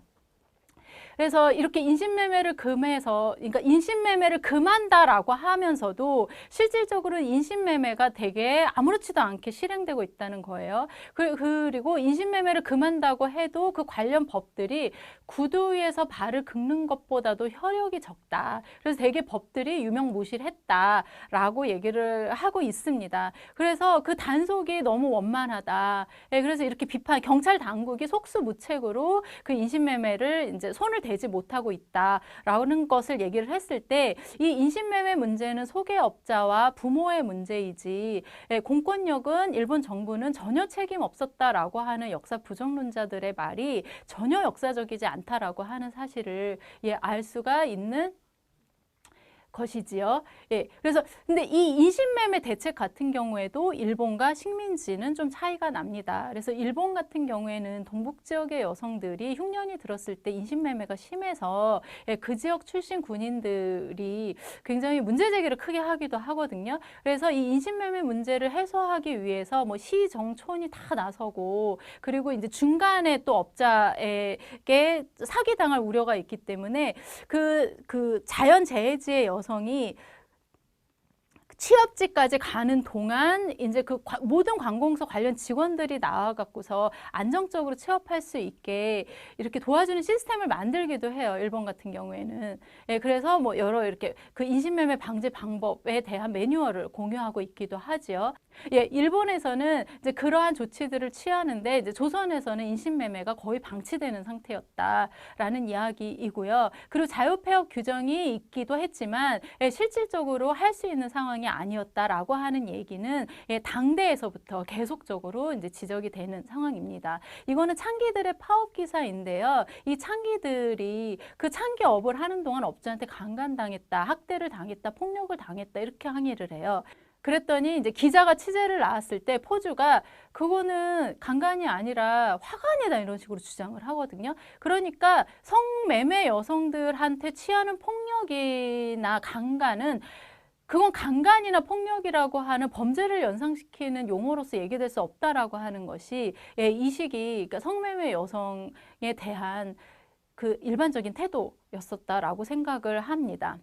그래서 이렇게 인신매매를 그러니까 인신매매를 금한다라고 하면서도 실질적으로 인신매매가 되게 아무렇지도 않게 실행되고 있다는 거예요. 그리고 인신매매를 금한다고 해도 그 관련 법들이 구두 위에서 발을 긁는 것보다도 혈역이 적다. 그래서 되게 법들이 유명무실했다라고 얘기를 하고 있습니다. 그래서 그 단속이 너무 원만하다. 그래서 이렇게 경찰 당국이 속수무책으로 그 인신매매를 이제 손을 대지 못하고 있다라는 것을 얘기를 했을 때, 이 인신매매 문제는 소개업자와 부모의 문제이지 공권력은, 일본 정부는 전혀 책임 없었다라고 하는 역사 부정론자들의 말이 전혀 역사적이지 않다라고 하는 사실을 알 수가 있는 것이지요. 예, 그래서 근데 이 인신매매 대책 같은 경우에도 일본과 식민지는 좀 차이가 납니다. 그래서 일본 같은 경우에는 동북 지역의 여성들이 흉년이 들었을 때 인신매매가 심해서 그 지역 출신 군인들이 굉장히 문제 제기를 크게 하기도 하거든요. 그래서 이 인신매매 문제를 해소하기 위해서 뭐 시, 정, 촌이 다 나서고, 그리고 이제 중간에 또 업자에게 사기당할 우려가 있기 때문에 그 자연재해지의 여성이 취업지까지 가는 동안 이제 그 모든 관공서 관련 직원들이 나와갖고서 안정적으로 취업할 수 있게 이렇게 도와주는 시스템을 만들기도 해요. 일본 같은 경우에는. 예, 그래서 뭐 여러 이렇게 그 인신매매 방지 방법에 대한 매뉴얼을 공유하고 있기도 하지요. 예, 일본에서는 이제 그러한 조치들을 취하는데, 이제 조선에서는 인신매매가 거의 방치되는 상태였다라는 이야기이고요. 그리고 자유폐업 규정이 있기도 했지만 실질적으로 할 수 있는 상황이 전쟁이 아니었다라고 하는 얘기는 당대에서부터 계속적으로 이제 지적이 되는 상황입니다. 이거는 창기들의 파업 기사인데요. 이 창기들이 그 창기업을 하는 동안 업주한테 강간당했다, 학대를 당했다, 폭력을 당했다 이렇게 항의를 해요. 그랬더니 이제 기자가 취재를 나왔을 때 포주가 그거는 강간이 아니라 화간이다 이런 식으로 주장을 하거든요. 그러니까 성매매 여성들한테 취하는 폭력이나 강간은 그건 강간이나 폭력이라고 하는 범죄를 연상시키는 용어로서 얘기될 수 없다라고 하는 것이 이 시기 그러니까 성매매 여성에 대한 그 일반적인 태도였었다라고 생각을 합니다.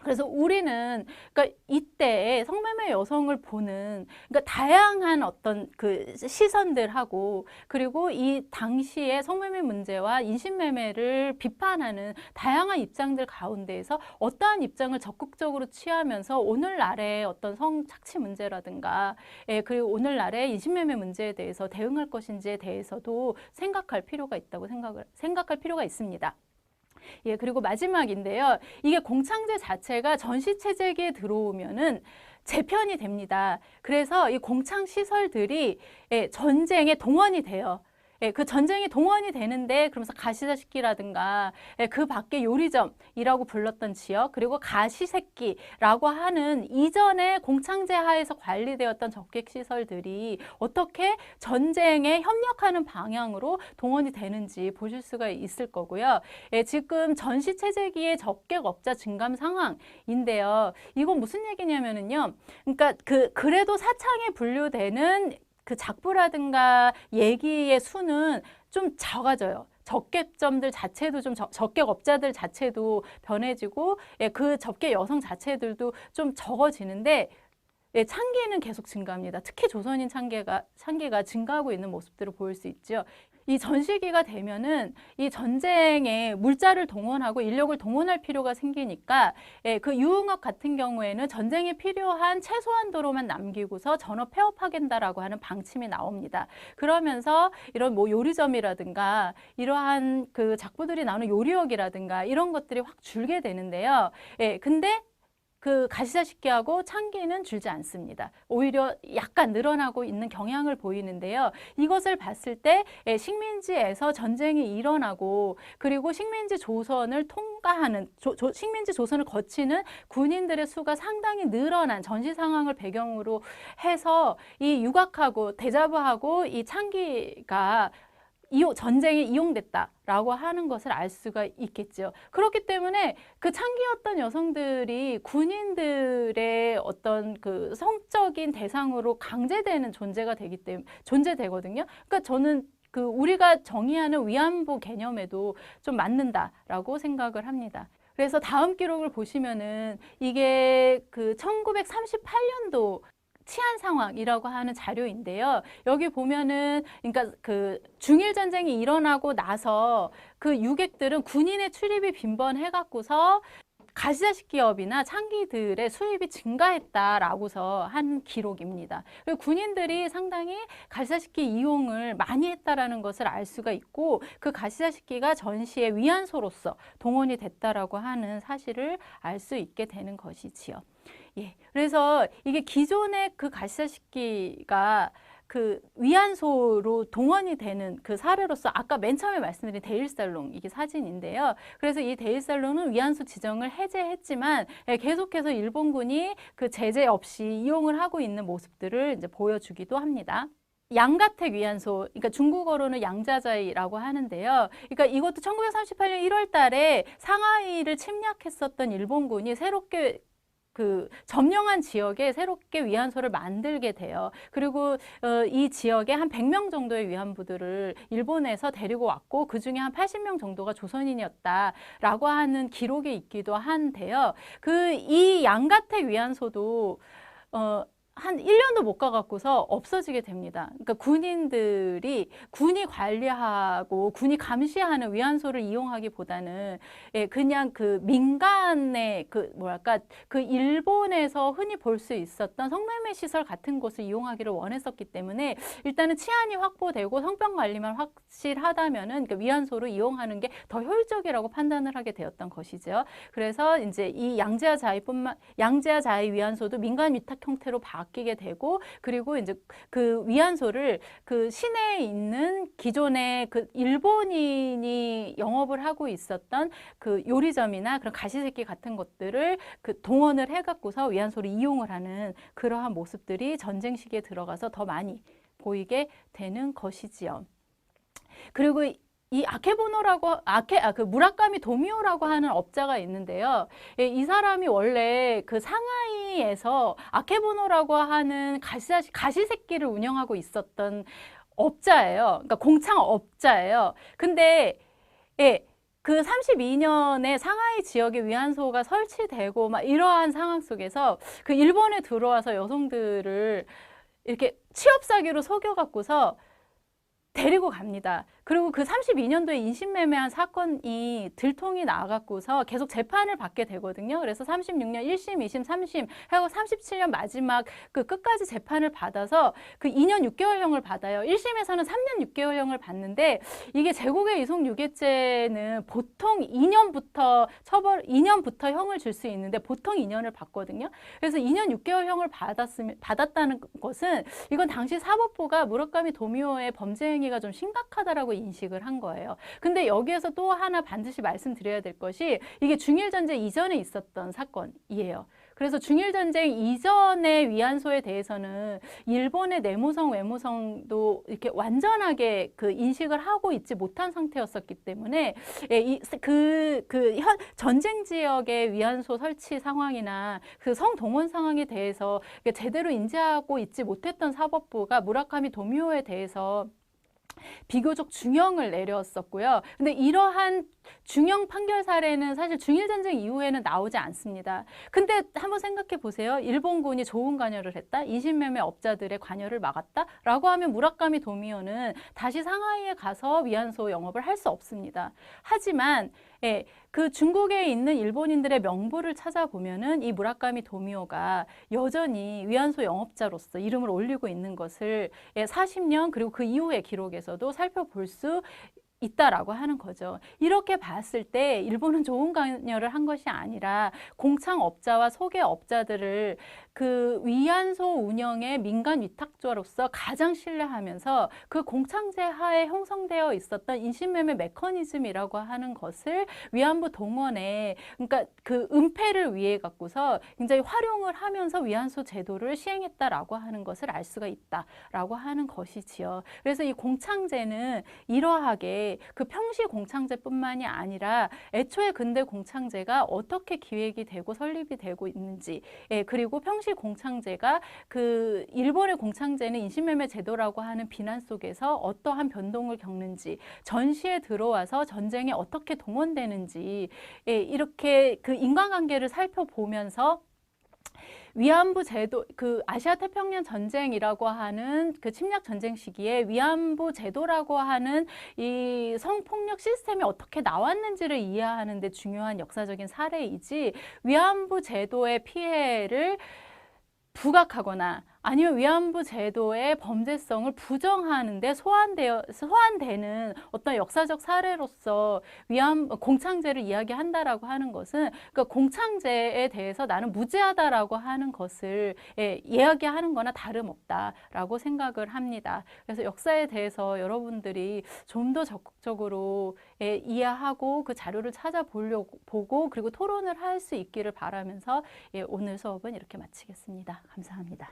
그래서 우리는 그러니까 이때 성매매 여성을 보는 그러니까 다양한 어떤 그 시선들하고 그리고 이 당시의 성매매 문제와 인신매매를 비판하는 다양한 입장들 가운데에서 어떠한 입장을 적극적으로 취하면서 오늘날의 어떤 성착취 문제라든가 그리고 오늘날의 인신매매 문제에 대해서 대응할 것인지에 대해서도 생각할 필요가 있다고 생각할 필요가 있습니다. 예, 그리고 마지막인데요. 이게 공창제 자체가 전시체제기에 들어오면은 재편이 됩니다. 그래서 이 공창시설들이 전쟁에 동원이 돼요. 그 전쟁이 동원이 되는데 그러면서 가시자식기라든가 그 밖에 요리점이라고 불렀던 지역 그리고 가시새끼라고 하는 이전에 공창제 하에서 관리되었던 적객시설들이 어떻게 전쟁에 협력하는 방향으로 동원이 되는지 보실 수가 있을 거고요. 지금 전시체제기의 적객업자 증감 상황인데요. 이건 무슨 얘기냐면은요. 그러니까 그래도 사창에 분류되는 그 작부라든가 얘기의 수는 좀 작아져요. 적객점들 자체도 좀 적객업자들 자체도 변해지고 그 적객 여성 자체들도 좀 적어지는데 창기는 계속 증가합니다. 특히 조선인 창기가 증가하고 있는 모습들을 보일 수 있죠. 이 전시기가 되면은 이 전쟁에 물자를 동원하고 인력을 동원할 필요가 생기니까 그 유흥업 같은 경우에는 전쟁에 필요한 최소한 도로만 남기고서 전업 폐업하겠다라고 하는 방침이 나옵니다. 그러면서 이런 뭐 요리점이라든가 이러한 그 작부들이 나오는 요리역이라든가 이런 것들이 확 줄게 되는데요. 근데 그 가시자식기하고 창기는 줄지 않습니다. 오히려 약간 늘어나고 있는 경향을 보이는데요. 이것을 봤을 때 식민지에서 전쟁이 일어나고 그리고 식민지 조선을 통과하는 식민지 조선을 거치는 군인들의 수가 상당히 늘어난 전시 상황을 배경으로 해서 이 유각하고 대자부하고 이 창기가 전쟁에 이용됐다라고 하는 것을 알 수가 있겠죠. 그렇기 때문에 그 창기였던 여성들이 군인들의 어떤 그 성적인 대상으로 강제되는 존재되거든요. 그러니까 저는 그 우리가 정의하는 위안부 개념에도 좀 맞는다라고 생각을 합니다. 그래서 다음 기록을 보시면은 이게 그 1938년도 치안 상황이라고 하는 자료인데요. 여기 보면은 그러니까 그 중일 전쟁이 일어나고 나서 그 유객들은 군인의 출입이 빈번해 갖고서 가시자식기업이나 창기들의 수입이 증가했다라고서 한 기록입니다. 그리고 군인들이 상당히 가시자식기 이용을 많이 했다라는 것을 알 수가 있고 그 가시자식기가 전시의 위안소로서 동원이 됐다라고 하는 사실을 알 수 있게 되는 것이지요. 예, 그래서 이게 기존의 그 가시자식기가 그 위안소로 동원이 되는 그 사례로서 아까 맨 처음에 말씀드린 데일살롱 이게 사진인데요. 그래서 이 데일살롱은 위안소 지정을 해제했지만 계속해서 일본군이 그 제재 없이 이용을 하고 있는 모습들을 이제 보여주기도 합니다. 양가택 위안소, 그러니까 중국어로는 양자자이라고 하는데요. 그러니까 이것도 1938년 1월 달에 상하이를 침략했었던 일본군이 새롭게 그 점령한 지역에 새롭게 위안소를 만들게 돼요. 그리고 이 지역에 한 100명 정도의 위안부들을 일본에서 데리고 왔고 그중에 한 80명 정도가 조선인이었다라고 하는 기록이 있기도 한데요. 이 양가택 위안소도 한 1년도 못 가갖고서 없어지게 됩니다. 그러니까 군이 관리하고 군이 감시하는 위안소를 이용하기보다는 그냥 그 민간의 그 일본에서 흔히 볼 수 있었던 성매매 시설 같은 곳을 이용하기를 원했었기 때문에 일단은 치안이 확보되고 성병 관리만 확실하다면은 그 위안소를 이용하는 게 더 효율적이라고 판단을 하게 되었던 것이죠. 그래서 이제 이 양제하 자의 위안소도 민간 위탁 형태로 바뀌게 되고, 그리고 이제 그 위안소를 그 시내에 있는 기존의 그 일본인이 영업을 하고 있었던 그 요리점이나 그런 가시새끼 같은 것들을 그 동원을 해갖고서 위안소를 이용을 하는 그러한 모습들이 전쟁 시기에 들어가서 더 많이 보이게 되는 것이지요. 그리고 이 그 무라카미 도미오라고 하는 업자가 있는데요. 이 사람이 원래 그 상하이에서 아케보노라고 하는 가시새끼를 운영하고 있었던 업자예요. 그러니까 공창업자예요. 근데 그 32년에 상하이 지역에 위안소가 설치되고 막 이러한 상황 속에서 그 일본에 들어와서 여성들을 이렇게 취업 사기로 속여갖고서 데리고 갑니다. 그리고 그 32년도에 인신매매한 사건이 들통이 나갖고서 계속 재판을 받게 되거든요. 그래서 36년 1심, 2심, 3심 하고 37년 마지막 그 끝까지 재판을 받아서 그 2년 6개월형을 받아요. 1심에서는 3년 6개월형을 받는데, 이게 제국의 이송 유괴죄는 보통 2년부터 형을 줄 수 있는데 보통 2년을 받거든요. 그래서 2년 6개월형을 받았다는 것은 이건 당시 사법부가 무라카미 도미오의 범죄 행위가 좀 심각하다라고 인식을 한 거예요. 근데 여기에서 또 하나 반드시 말씀드려야 될 것이, 이게 중일전쟁 이전에 있었던 사건이에요. 그래서 중일전쟁 이전의 위안소에 대해서는 일본의 내무성, 외무성도 이렇게 완전하게 그 인식을 하고 있지 못한 상태였었기 때문에 전쟁 지역의 위안소 설치 상황이나 그 성동원 상황에 대해서 제대로 인지하고 있지 못했던 사법부가 무라카미 도미오에 대해서 비교적 중형을 내렸었고요. 근데 이러한 중형 판결 사례는 사실 중일전쟁 이후에는 나오지 않습니다. 근데 한번 생각해 보세요. 일본군이 좋은 관여를 했다? 인신매매 업자들의 관여를 막았다? 라고 하면 무라카미 도미오는 다시 상하이에 가서 위안소 영업을 할 수 없습니다. 하지만 그 중국에 있는 일본인들의 명부를 찾아보면은 이 무라카미 도미오가 여전히 위안소 영업자로서 이름을 올리고 있는 것을 40년 그리고 그 이후의 기록에서도 살펴볼 수 있다라고 하는 거죠. 이렇게 봤을 때 일본은 좋은 관여를 한 것이 아니라 공창업자와 소개업자들을 그 위안소 운영의 민간 위탁조로서 가장 신뢰하면서 그 공창제 하에 형성되어 있었던 인신매매 메커니즘이라고 하는 것을 위안부 동원에, 그러니까 그 은폐를 위해 갖고서 굉장히 활용을 하면서 위안소 제도를 시행했다라고 하는 것을 알 수가 있다라고 하는 것이지요. 그래서 이 공창제는 이러하게 그 평시 공창제뿐만이 아니라 애초에 근대 공창제가 어떻게 기획이 되고 설립이 되고 있는지, 그리고 평시 공창제가 그 일본의 공창제는 인신매매 제도라고 하는 비난 속에서 어떠한 변동을 겪는지, 전시에 들어와서 전쟁에 어떻게 동원되는지, 이렇게 그 인과관계를 살펴보면서 위안부 제도, 그 아시아 태평양 전쟁이라고 하는 그 침략 전쟁 시기에 위안부 제도라고 하는 이 성폭력 시스템이 어떻게 나왔는지를 이해하는 데 중요한 역사적인 사례이지, 위안부 제도의 피해를 부각하거나 아니면 위안부 제도의 범죄성을 부정하는데 소환되는 어떤 역사적 사례로서 공창제를 이야기한다라고 하는 것은, 그러니까 공창제에 대해서 나는 무죄하다라고 하는 것을 이야기하는 거나 다름없다라고 생각을 합니다. 그래서 역사에 대해서 여러분들이 좀 더 적극적으로 이해하고 그 자료를 찾아보고 그리고 토론을 할 수 있기를 바라면서 오늘 수업은 이렇게 마치겠습니다. 감사합니다.